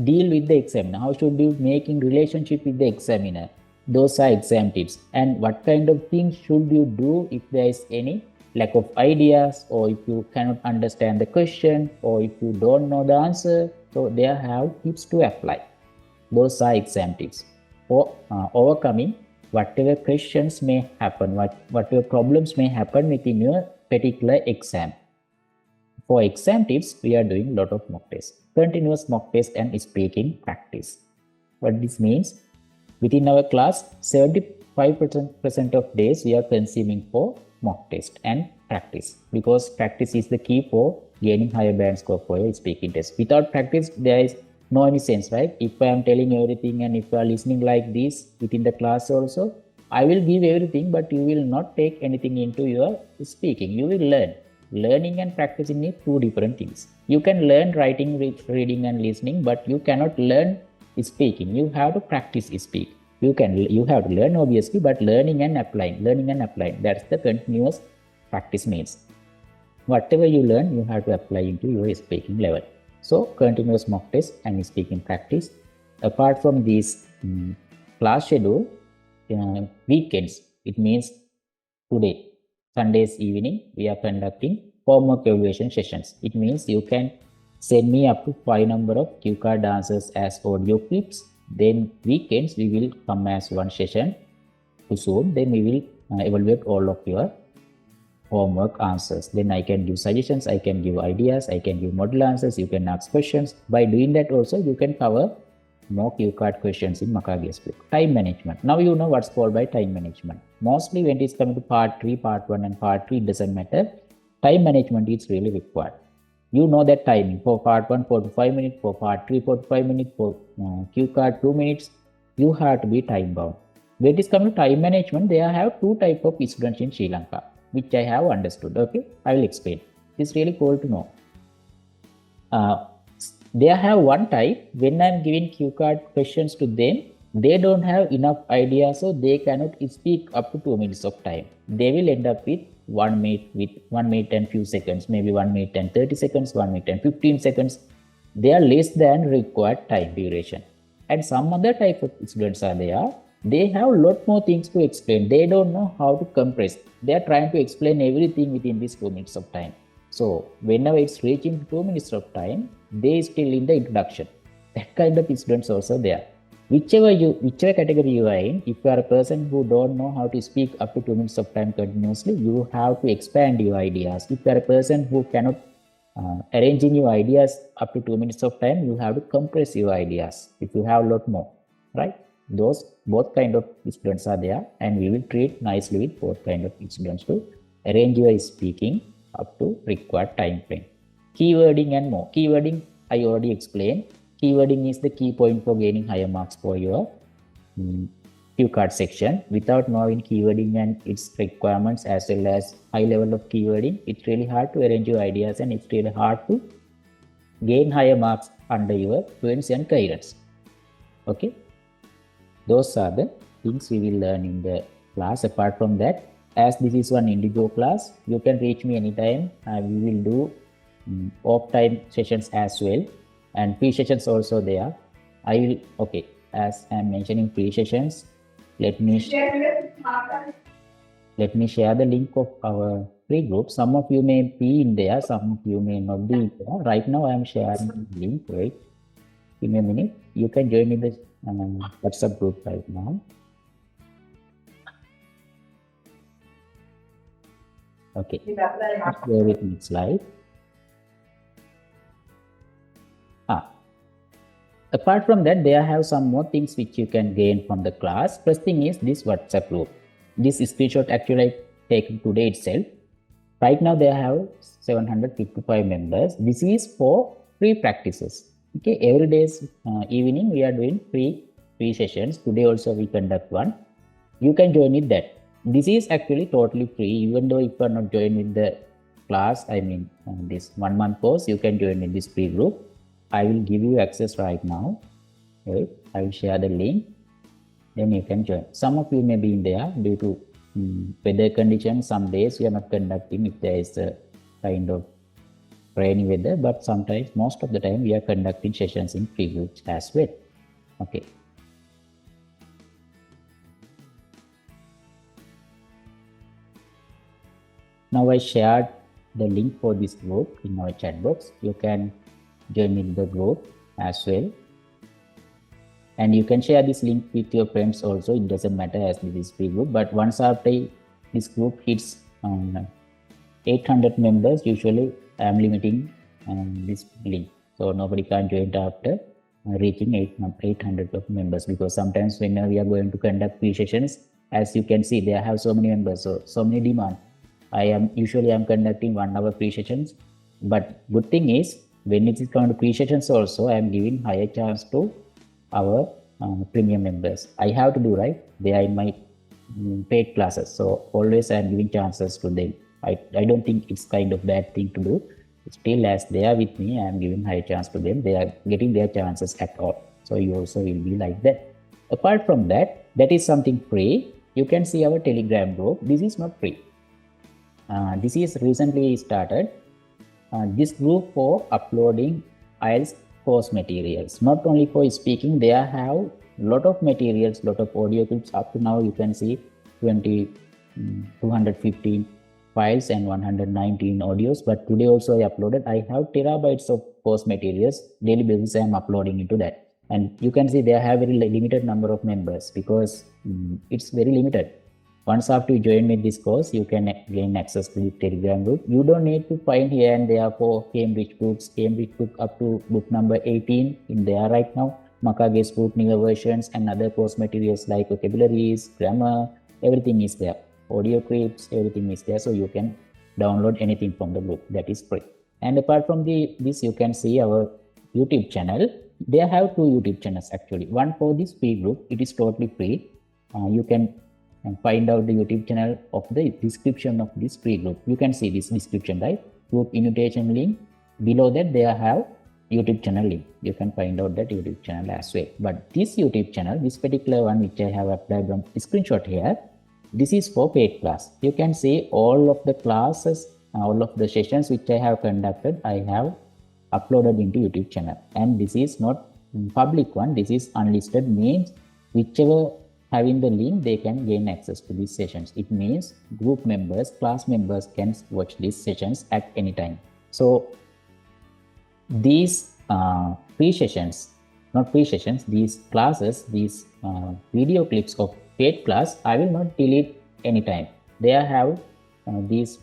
deal with the examiner? How should you make in relationship with the examiner? Those are exam tips. And what kind of things should you do if there is any lack of ideas, or if you cannot understand the question, or if you don't know the answer? So they have tips to apply. Those are exam tips for overcoming whatever questions may happen, whatever problems may happen within your particular exam. For exam tips, we are doing a lot of mock tests, continuous mock test and speaking practice. What this means, within our class, 75% of days we are consuming for mock test and practice, because practice is the key for gaining higher band score for your speaking test. Without practice, there is no any sense, right? If I am telling everything and if you are listening like this within the class also, I will give everything, but you will not take anything into your speaking. You will learn. Learning and practicing is two different things. You can learn writing, reading and listening, but you cannot learn speaking. You have to practice speak. You have to learn obviously, but learning and applying. That's the continuous practice means. Whatever you learn, you have to apply into your speaking level. So continuous mock test and speaking practice. Apart from this class schedule, weekends, it means today, Sunday's evening, we are conducting homework evaluation sessions. It means you can send me up to 5 number of cue card answers as audio clips. Then weekends we will come as one session to Zoom. Then we will evaluate all of your homework answers. Then I can give suggestions, I can give ideas, I can give model answers, you can ask questions. By doing that also, you can cover more cue card questions in Makagi's book. Time management. Now you know what's called by time management. Mostly when it is coming to part 3, part 1 and part 3, it doesn't matter. Time management is really required. You know that timing. For part 1, 4 to 5 minutes. For part 3, 4 to 5 minutes. For cue card, 2 minutes. You have to be time bound. When it is coming to time management, they have two types of students in Sri Lanka, which I have understood. Okay, I will explain. It's really cool to know. They have one type. When I'm giving cue card questions to them, they don't have enough idea, so they cannot speak up to 2 minutes of time. They will end up with 1 minute and few seconds, maybe 1 minute and 30 seconds, 1 minute and 15 seconds. They are less than required time duration. And some other type of students are there. They have a lot more things to explain. They don't know how to compress. They are trying to explain everything within these 2 minutes of time. So whenever it's reaching 2 minutes of time, they still in the introduction. That kind of students also there. whichever category you are in, if you are a person who don't know how to speak up to 2 minutes of time continuously, you have to expand your ideas. If you are a person who cannot arranging your ideas up to 2 minutes of time, you have to compress your ideas if you have a lot more, right? Those both kind of students are there, and we will treat nicely with both kind of students to arrange your speaking up to required time frame. Keywording and more. Keywording I already explained. Keywording is the key point for gaining higher marks for your cue card section. Without knowing keywording and its requirements as well as high level of keywording, it's really hard to arrange your ideas, and it's really hard to gain higher marks under your fluency and coherence. Okay, those are the things we will learn in the class. Apart from that, as this is one indigo class, you can reach me anytime. We will do off time sessions as well, and free sessions also there. I will, okay, as I'm mentioning free sessions, let me share the link of our free group. Some of you may be in there, some of you may not be there. Right now I am sharing the link. Wait, give me a minute. You can join in the WhatsApp group right now. Okay, share with me slide. Apart from that, there have some more things which you can gain from the class. First thing is this WhatsApp group. This screenshot actually I taken today itself. Right now they have 755 members. This is for free practices. Okay, every day's evening we are doing free sessions. Today also we conduct one. You can join with that. This is actually totally free. Even though if you are not joined with the class, I mean this 1 month course, you can join in this free group. I will give you access right now. Right? I will share the link. Then you can join. Some of you may be in there due to weather conditions. Some days we are not conducting if there is a kind of rainy weather, but sometimes, most of the time, we are conducting sessions in free groups as well. Okay. Now I shared the link for this group in our chat box. You can join in the group as well, and you can share this link with your friends also. It doesn't matter as this is free group, but once after this group hits 800 members, usually I am limiting this link, so nobody can join after reaching 800 of members, because sometimes when we are going to conduct free sessions, as you can see, they have so many members, so many demand. I'm conducting 1 hour free sessions, but good thing is when it is come to free sessions also, I am giving higher chance to our premium members. I have to do, right? They are in my paid classes, so always I am giving chances to them. I don't think it's kind of bad thing to do. Still, as they are with me, I am giving high chance to them. They are getting their chances at all. So you also will be like that. Apart from that, that is something free. You can see our Telegram group. This is not free. This is recently started. This group for uploading IELTS course materials. Not only for speaking, they have lot of materials, lot of audio clips. Up to now, you can see 215 files and 119 audios, but today also I uploaded. I have terabytes of course materials. Daily basis I am uploading into that, and you can see they have very limited number of members because it's very limited. Once after you join with this course, you can gain access to the Telegram group. You don't need to find here and there for Cambridge book up to book number 18 in there right now. Makage's book, newer versions, and other course materials like vocabularies, grammar, everything is there. Audio clips, everything is there, so you can download anything from the group. That is free. And apart from this, you can see our YouTube channel. They have 2 YouTube channels actually. One for this free group, it is totally free. You can find out the YouTube channel of the description of this free group. You can see this description, right? Group invitation link. Below that, they have YouTube channel link. You can find out that YouTube channel as well. But this YouTube channel, this particular one which I have applied on screenshot here, this is for paid class. You can see all of the classes, all of the sessions which I have conducted, I have uploaded into YouTube channel. And this is not public one. This is unlisted, means whichever having the link, they can gain access to these sessions. It means group members, class members can watch these sessions at any time. So these free sessions not free sessions, these classes, these video clips of paid class, I will not delete anytime. They have these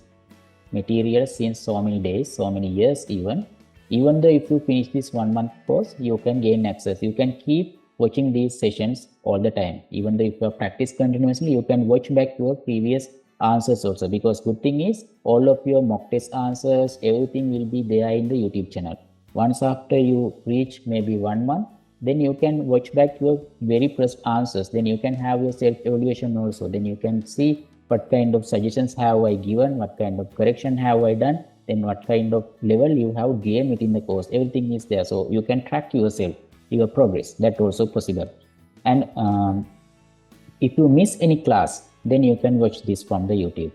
materials since so many days, so many years even. Even though if you finish this 1 month course, you can gain access. You can keep watching these sessions all the time. Even though if you practice continuously, you can watch back your previous answers also, because good thing is all of your mock test answers, everything will be there in the YouTube channel. Once after you reach maybe 1 month, then you can watch back your very first answers. Then you can have your self evaluation also. Then you can see what kind of suggestions have I given, what kind of correction have I done, then what kind of level you have gained within the course. Everything is there, so you can track yourself, your progress. That also possible. And if you miss any class, then you can watch this from the YouTube,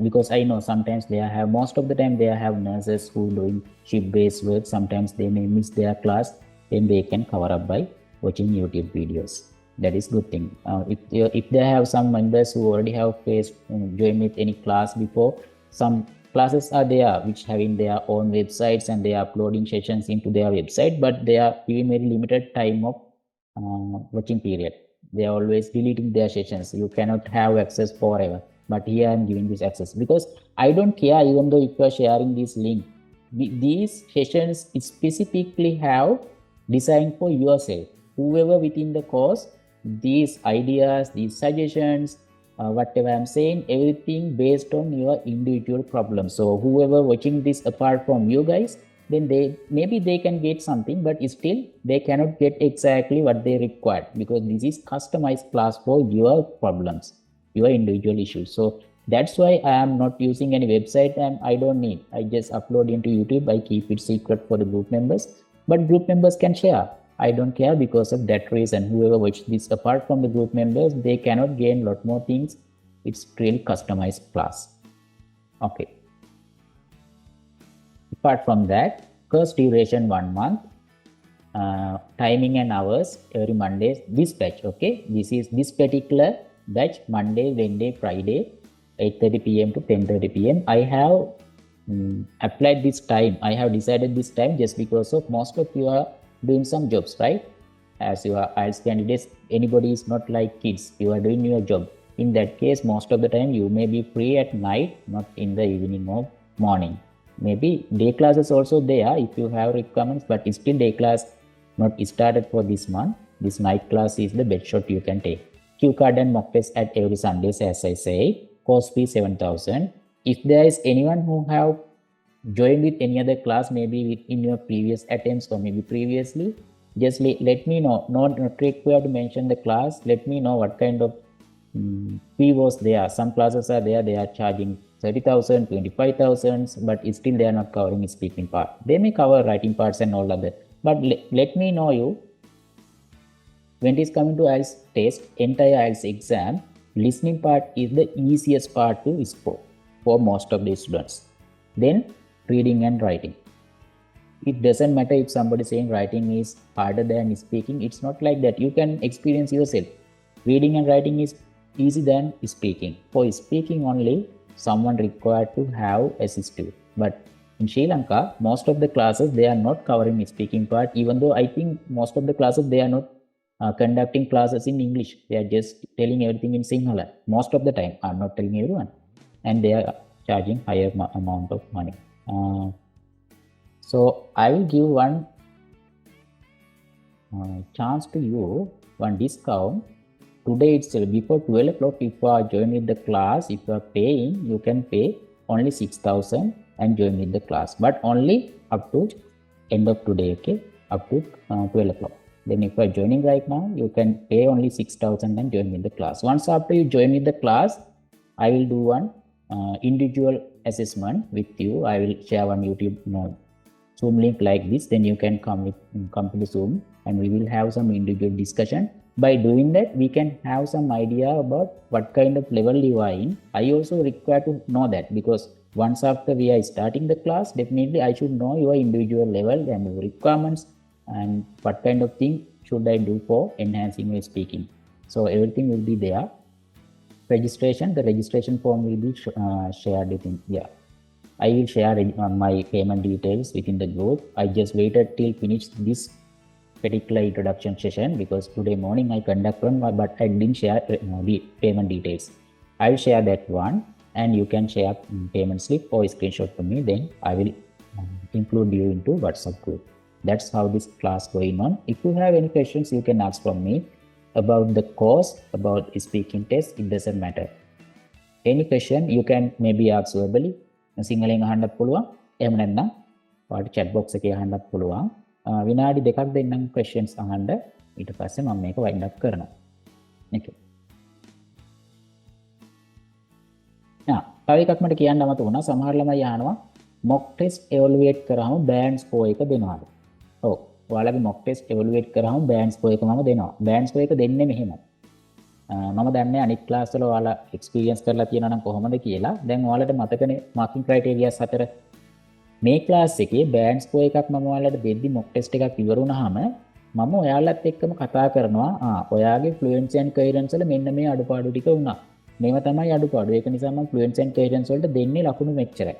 because I know sometimes they have, most of the time they have nurses who doing shift-based work. Sometimes they may miss their class, then they can cover up by watching YouTube videos. That is good thing. If they have some members who already have faced joined with any class before, some classes are there which having their own websites and they are uploading sessions into their website, but they are giving very limited time of watching period. They are always deleting their sessions. You cannot have access forever. But here I am giving this access because I don't care, even though if you are sharing this link. These sessions specifically have designed for yourself. Whoever within the course, these ideas, these suggestions, whatever I'm saying, everything based on your individual problem. So whoever watching this apart from you guys, then they can get something, but still they cannot get exactly what they require, because this is customized class for your problems, your individual issues. So that's why I am not using any website, and I don't need. I just upload into YouTube. I keep it secret for the group members, but group members can share. I don't care because of that reason. Whoever watch this apart from the group members, they cannot gain a lot more things. It's really customized class. Okay. Apart from that, course duration 1 month, timing and hours every Monday. This batch, okay, this is this particular batch, Monday, Wednesday, Friday, 8:30 p.m. to 10:30 p.m. I have applied this time. I have decided this time just because of most of you are doing some jobs, right? As you are IELTS candidates, anybody is not like kids. You are doing your job. In that case, most of the time you may be free at night, not in the evening or morning. Maybe day classes also there if you have requirements, but still day class not started for this month. This night class is the best shot you can take. Q card and mock test at every Sundays, as I say. Course fee 7,000. If there is anyone who have joined with any other class, maybe in your previous attempts or maybe previously, just let me know. Not required to mention the class. Let me know what kind of fee was there. Some classes are there, they are charging 30,000, 25,000, but still they are not covering speaking part. They may cover writing parts and all other. But let me know you, when it is coming to IELTS test, entire IELTS exam, listening part is the easiest part to score for most of the students. Then reading and writing. It doesn't matter if somebody is saying writing is harder than speaking. It's not like that. You can experience yourself. Reading and writing is easy than speaking. For speaking only, someone required to have assistive. But in Sri Lanka, most of the classes, they are not covering speaking part, even though I think most of the classes, they are not conducting classes in English. They are just telling everything in Sinhala. Most of the time, I'm not telling everyone. And they are charging higher amount of money. So I will give one chance to you, one discount. Today itself, before 12 o'clock, if you are joining the class, if you are paying, you can pay only 6,000 and join with the class. But only up to end of today, okay? Up to 12 o'clock. Then if you are joining right now, you can pay only 6,000 and join with the class. Once after you join with the class, I will do one individual assessment with you. I will share one YouTube Zoom link like this. Then you can come to the Zoom and we will have some individual discussion. By doing that, we can have some idea about what kind of level you are in. I also require to know that, because once after we are starting the class, definitely I should know your individual level and your requirements and what kind of thing should I do for enhancing your speaking. So everything will be there. Registration, the registration form will be shared within, I will share my payment details within the group. I just waited till finish this particular introduction session because today morning I conduct one, but I didn't share the payment details. I will share that one, and you can share payment slip or screenshot to me. Then I will include you into WhatsApp group. That's how this class going on. If you have any questions, you can ask from me about the course, about speaking test. It doesn't matter. Any question you can maybe ask verbally. සිංහලෙන් අහන්නත් පුළුවන්. එහෙම නැත්නම් ඔයාලට chat box එකේ අහන්නත් පුළුවන්. විනාඩි දෙකක් දෙන්නම් questions අහන්න. ඊට පස්සේ මම මේක wind up කරනවා. Okay. තව එකක් මට කියන්න අමතක වුණා. සමහර ළමයි අහනවා mock test evaluate කරාම band score එක දෙනවද? ඔව්. ඔයාලගේ mock test evaluate කරාම band score එක මම දෙනවා. band score එක දෙන්නේ මෙහෙමයි. මම දන්නේ අනිත් ක්ලාස් වල ඔයාලා එක්ස්පීරියන්ස් කරලා තියෙනවා නම් කොහොමද කියලා. දැන් ඔයාලට මතකනේ මාකින් ක්‍රයිටීරියාස් 4. මේ ක්ලාස් එකේ බෑන්ඩ් ස්කෝර් එකක් මම ඔයාලට දෙද්දි මොක් ටෙස්ට් එකක් ඉවර වුණාම මම ඔයාලත් එක්කම කතා කරනවා. ඔයාගේ ෆ්ලුවෙන්සි ඇන්ඩ් කොහෙරන්ස් වල මෙන්න මේ අඩුපාඩු ටික වුණා. මේව තමයි අඩුපාඩු. ඒක නිසා මම ෆ්ලුවෙන්සි ඇන්ඩ් කොහෙරන්ස් වලට දෙන්නේ ලකුණු මෙච්චරයි.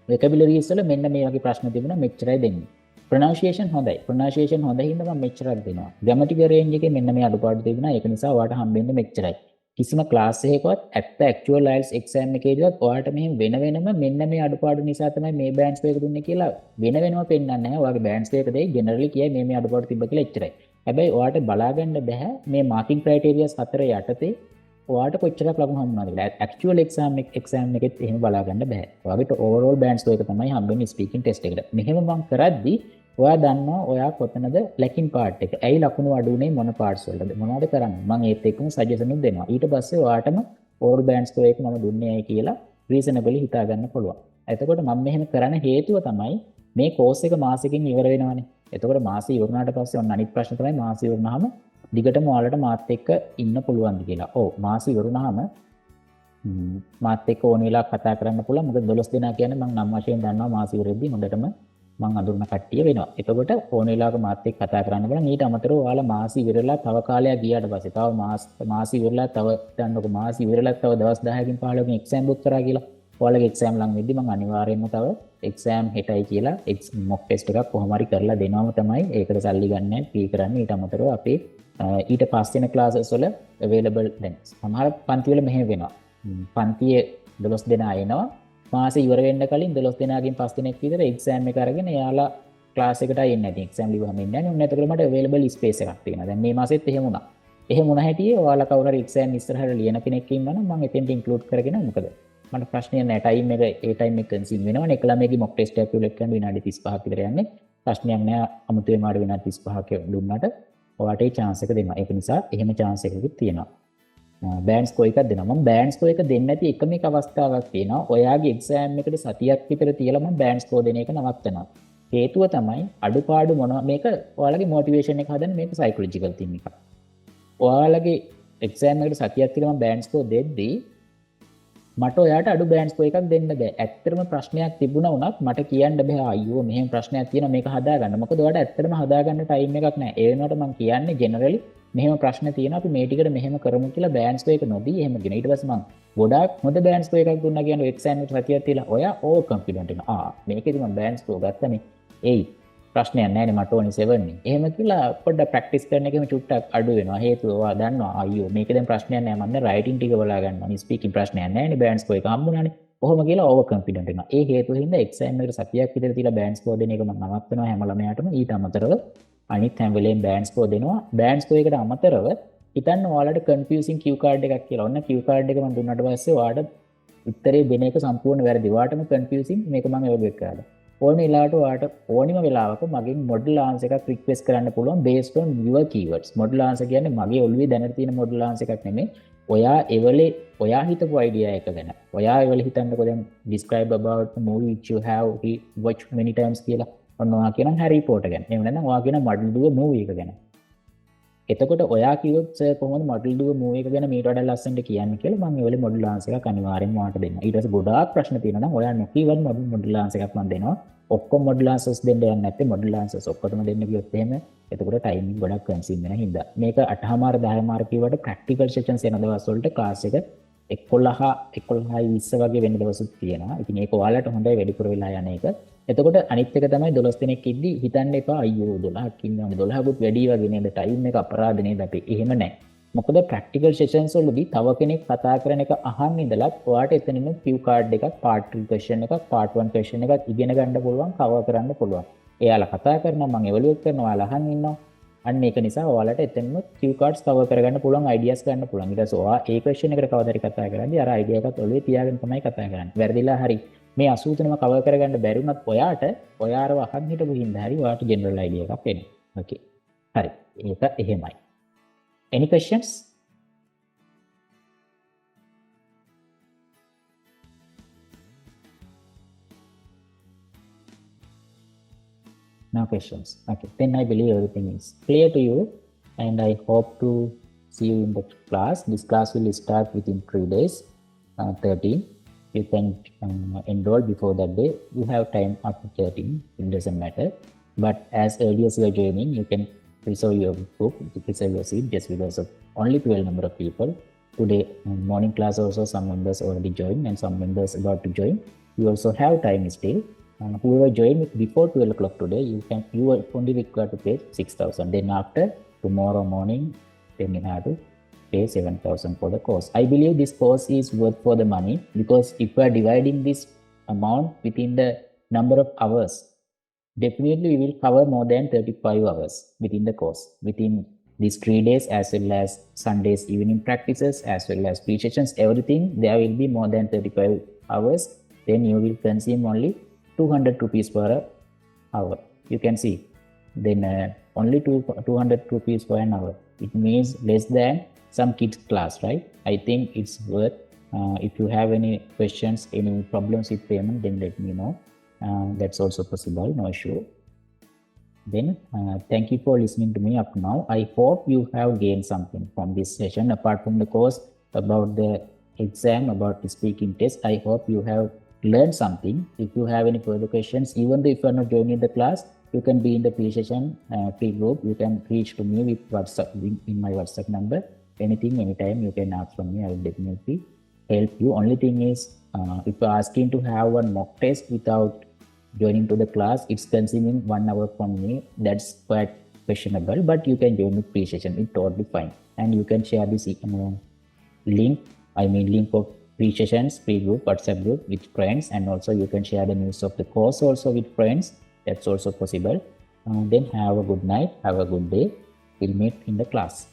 vocabularies වල මෙන්න මේ වගේ ප්‍රශ්න තිබුණා මෙච්චරයි දෙන්නේ. pronunciation හොඳයි. pronunciation හොඳයි හින්දා මම මෙච්චරක් දෙනවා. grammatical range එකේ මෙන්න මේ අඩුපාඩු තිබුණා. ඒක නිසා ඔයාලට හම්බෙන්නේ මෙච්චරයි. කිසිම ක්ලාස් එකකවත් actual IELTS exam එකේදීවත් ඔයාලට මෙහෙම වෙනම මෙන්න මේ අඩුපාඩු නිසා තමයි මේ බෑන්ඩ්ස් එක දුන්නේ කියලා වෙනම පෙන්නන්නේ නැහැ. ඔයාගේ බෑන්ඩ්ස් එක දෙයි generally කියයි මේ අඩුපාඩු තිබ්බ කියලා එච්චරයි. හැබැයි ඔයාලට බලා ගන්න බෑ මේ marking criterias 4 යටතේ ඔයාලට කොච්චරක් ලකුණු හම්බුනාද කියලා. actual exam එකෙත් එහෙම බලා ගන්න බෑ. ඔයාගේ overall bands එක තමයි හම්බෙන්නේ speaking test එකට. මෙහෙම මම කරද්දී ඔයා දන්නවා ඔයා කොතනද ලැකින් පාර්ට් එක. ඇයි ලකුණු අඩු වුනේ මොන පාර්ට්ස් වලද? මොනවද කරන්නේ? මම ඒත් එක්කම සජෙෂන් උත් දෙනවා. ඊට පස්සේ ඔයාටම overall bands එක මම දුන්නේ ඇයි කියලා reasonably හිතා ගන්න පුළුවන්. එතකොට මම මෙහෙම කරන්න හේතුව තමයි මේ course එක මාසෙකින් ඉවර වෙනවනේ. එතකොට මාසෙ ඉවර වුණාට පස්සේ ඔන්න අනිත් ප්‍රශ්න තමයි මාසෙ ඉවර වුණාම දිගටම ඔයාලට මාත් එක්ක ඉන්න පුළුවන්ද කියලා. ඔව් මාසෙ ඉවර වුණාම මාත් එක්ක ඕන වෙලාවක කතා කරන්න පුළුවන්. මොකද 12 දෙනා කියන්නේ මම නම් වශයෙන් දන්නවා මාසෙ ඉවරෙද්දී හොඳටම මම අඳුරන කට්ටිය වෙනවා. එතකොට ඕන වෙලාවක මාත් එක්ක කතා කරන්න බලන්න. ඊට අමතරව ඔයාලා මාසෙ ඉවරලා තව කාලයක් ගියාට පස්සේ තව මාසෙ ඉවරලා තව දන්නකො මාසෙ ඉවරලා තව දවස් 10කින් 15කින් එක්සෑම් බුක් කරා කියලා. ඔයාලගේ එක්සෑම් ලඟ වෙද්දි මම අනිවාර්යයෙන්ම තව එක්සෑම් හෙටයි කියලා මොක් ටෙස්ට් එකක් කොහොම හරි කරලා දෙනවම තමයි. ඒකට සල්ලි ගන්නෑ පී කරන්නේ. ඊට අමතරව අපේ ඊට පස්සේ වෙන ක්ලාසස් වල available දැන් සමහර පන්ති වල මෙහෙම වෙනවා. පන්තියේ 12 දෙනා එනවා. මාසෙ ඉවර වෙන්න කලින් 12 දෙනාගෙන් 5 දෙනෙක් විතර එක්සෑම් එක අරගෙන එයාලා ක්ලාස් එකට එන්නේ නැති. එක්සෑම් ලිව්වම එන්නේ නැහැ. උන් එතකොට මට available space එකක් තියෙනවා. දැන් මේ මාසෙත් එහෙම වුණා. එහෙම වුණ හැටියේ ඔයාලා කවුරු හරි එක්සෑම් ඉස්සරහට ලියන කෙනෙක් ඉන්නවනම් මම එතෙන්ට ඉන්ක්ලූඩ් කරගෙන මොකද මට ප්‍රශ්නයක් නැහැ. ටයිම් එක ඒ ටයිම් එක කන්සියුම් වෙනවනේ. එක ළමයිගේ මොක් ටෙස්ට් එකක් කියුලෙක් කරන විනාඩි 35ක් විතර යන්නේ. ප්‍රශ්නයක් නැහැ. අමුතුවෙන් මාඩ විනාඩි 35ක් දුන්නාට ඔයාට ඒ chance එක දෙනවා. ඒක නිසා එහෙම chance එකකුත් තියෙනවා. බෑන්ඩ් ස්කෝර් එකක් දෙනවා. මම බෑන්ඩ් ස්කෝර් එක දෙන්නේ නැති එකම එක අවස්ථාවක් තියෙනවා. ඔයාගේ එක්සෑම් එකට සතියක් විතර තියලා මම බෑන්ඩ් ස්කෝර් දෙන එක නවත්තනවා. හේතුව තමයි අඩුපාඩු මොනවා මේක ඔයාලගේ මොටිවේෂන් එක හදන්න මේක සයිකොලොජිකල් තින් එකක්. ඔයාලගේ එක්සෑම් එකට සතියක් තියලා මම බෑන්ඩ් ස්කෝර් දෙද්දී මට ඔයාට අඩු බෑන්ඩ් ස්කෝර් එකක් දෙන්න බෑ. ඇත්තටම ප්‍රශ්නයක් තිබුණා වුණත් මට කියන්න බෑ අයියෝ මෙහෙම ප්‍රශ්නයක් තියෙනවා මේක හදාගන්න. මොකද ඔයාට ඇත්තටම හදාගන්න ටයිම් එකක් නැහැ. ඒ වෙනුවට මම කියන්නේ ජෙනරලි මෙහෙම ප්‍රශ්න තියෙනවා අපි මේ ටිකට මෙහෙම කරමු කියලා බෑන්ඩ් ස්කෝර් එක නොදී එහෙම ගෙන. ඊට පස්සේ මම ගොඩාක් හොඳ බෑන්ඩ් ස්කෝර් එකක් දුන්නා කියන්නේ එක්සෑම් එකට සතියක් තියලා ඔයා ඕවර් කොන්ෆිඩන්ට් වෙනවා. මේකෙදි මම බෑන්ඩ් ස්කෝර් ගත්තනේ. ඒයි ප්‍රශ්නයක් නැහැ නේ මට ඕනේ 7 නේ. එහෙම කියලා පොඩ්ඩක් ප්‍රැක්ටිස් කරන එකෙම චුට්ටක් අඩු වෙනවා. හේතුව ඔයා දන්නවා අයියෝ මේක දැන් ප්‍රශ්නයක් නැහැ මම දැන් රයිටින් ටික බලා ගන්නවා. නේ ස්පීකින් ප්‍රශ්නයක් නැහැ නේ බෑන්ඩ් ස්කෝර් එක හම්බුණානේ. කොහොම කියලා ඕවර් කොන්ෆිඩන්ට් වෙනවා. ඒ හේතුව හින්දා එක්සෑම් එකට සතියක් විතර තියලා බෑන්ඩ් ස්කෝර් දෙන එක මම නවත්තනවා හැම ළමයාටම. ඊට අමතරව අනිත් හැම වෙලේම බෑන්ඩ් ස්කෝර් දෙනවා. බෑන්ඩ් ස්කෝර් එකට අමතරව හිතන්න ඔයාලට කන්ෆියුසින් කියු කාඩ් එකක් කියලා. ඔන්න කියු කාඩ් එක මම දුන්නාට පස්සේ ඔයාලට උත්තරේ දෙන එක සම්පූර්ණ වැරදි. ඔයාටම කන්ෆියුසින් මේක මම එවලුවෙක් කරලා. ඕන වෙලාවට ඔයාට ඕනිම වෙලාවක මගෙන් මොඩල් ආන්සර් එකක් රික්වෙස්ට් කරන්න පුළුවන් based on your keywords. Model answer කියන්නේ මගේ ඔළුවේ දැනට තියෙන මොඩල් ආන්සර් එකක් නෙමෙයි. ඔයා හිතපු idea එක ගැන. ඔයා ඒවල හිතන්නකෝ දැන් describe about the movie which you have watched many times කියලා. ඔන්න ඔයා කියන හැරි පොටර් ගැන. එහෙම නැත්නම් ඔයා කියන මඩල් දුව මූවි එක ගැන. එතකොට ඔයා කිව්වොත් සර් කොහොමද මොඩල් දුව මූවි එක ගැන මීට වඩා ලස්සනට කියන්නේ කියලා මම ඒවලේ මොඩල් ආන්සර් එකක් අනිවාර්යෙන්ම ඔයාලට දෙන්නම්. ඊට පස්සේ ගොඩාක් ප්‍රශ්න තියෙනවා නම් ඔයා නොකියවත් මොඩල් ආන්සර් එකක් මම දෙනවා. ඔක්කොම මොඩල් ආන්සර්ස් දෙන්න යන්නේ නැත්නම් මොඩල් ආන්සර්ස් ඔක්කොම දෙන්න ගියොත් එහෙම එතකොට ටයිමින් ගොඩක් කන්සියුම් වෙන හින්දා මේක 8:00 10:00 කිව්වට ප්‍රැක්ටිකල් සෙෂන්ස් යන දවස් වලට ක්ලාස් එක 11:00 11:20 වගේ වෙන දවසුත් තියෙනවා. ඉතින් ඒක ඔයාලට හොඳයි වැඩිපුර වෙලා යන එක. එතකොට අනිත් එක තමයි 12 දෙනෙක් ඉද්දි හිතන්න එපා අයියෝ 12ක් ඉන්නවනේ 12කුත් වැඩි වගේ නේද ටයිම් එක අපරාධ නේද අපි. එහෙම නැහැ. මොකද ප්‍රැක්ටිකල් සෙෂන්ස් වලදී තව කෙනෙක් කතා කරන එක අහන් ඉඳලා ඔයාට එතනින් cue card එකක් part 2 question එකක් part 1 question එකක් ඉගෙන ගන්න පුළුවන් cover කරන්න පුළුවන්. එයාලා කතා කරනවා මම evaluate කරනවා ඔයාලා අහන් ඉන්නවා. අන්න ඒක නිසා ඔයාලට එතනම cue cards cover කරගන්න පුළුවන් ideas ගන්න පුළුවන්. ඊට පස්සේ ඔයා ඒ question එකට කවදාරි කතා කරද්දී අර idea එකත් ඔළුවේ තියාගෙන තමයි කතා කරන්නේ. වැරදිලා හරි මේ 83ම cover කරගන්න බැරි වුණත් ඔයාට ඔයාරව අහන් හිටපු හින්දා හරි ඔයාට general idea එකක් එනවා. Okay. හරි. ඒක එහෙමයි. Any questions? No questions. Okay, then I believe everything is clear to you, and I hope to see you in the class. This class will start within 3 days, 13. You can enroll before that day. You have time after 13. It doesn't matter. But as early as you are joining, you can reserve your book, reserve your seat just because of only 12 number of people. Today morning class also some members already joined and some members about to join. You also have time still. Whoever joined before 12 o'clock today, you are only required to pay 6,000. Then after tomorrow morning, then you have to pay 7,000 for the course. I believe this course is worth for the money because if we are dividing this amount within the number of hours, definitely we will cover more than 35 hours within the course, within these 3 days as well as Sundays evening practices as well as pre-sessions, everything there will be more than 35 hours. Then you will consume only 200 rupees per hour. You can see then only 200 rupees per an hour. It means less than some kids class, right? I think it's worth. If you have any questions, any problems with payment, then let me know. That's also possible, no issue. Then thank you for listening to me up now. I hope you have gained something from this session apart from the course about the exam, about the speaking test. I hope you have learned something. If you have any further questions, even though if you are not joining the class, you can be in the pre-session free group. You can reach to me with WhatsApp in my WhatsApp number. Anything, anytime you can ask from me. I will definitely help you. Only thing is, if you are asking to have one mock test without joining to the class, it's consuming 1 hour from me. That's quite questionable, but you can join with pre-session. It's totally fine. And you can share this link of pre-sessions, free group, WhatsApp group with friends, and also you can share the news of the course also with friends. That's also possible. Then have a good night, have a good day. We'll meet in the class.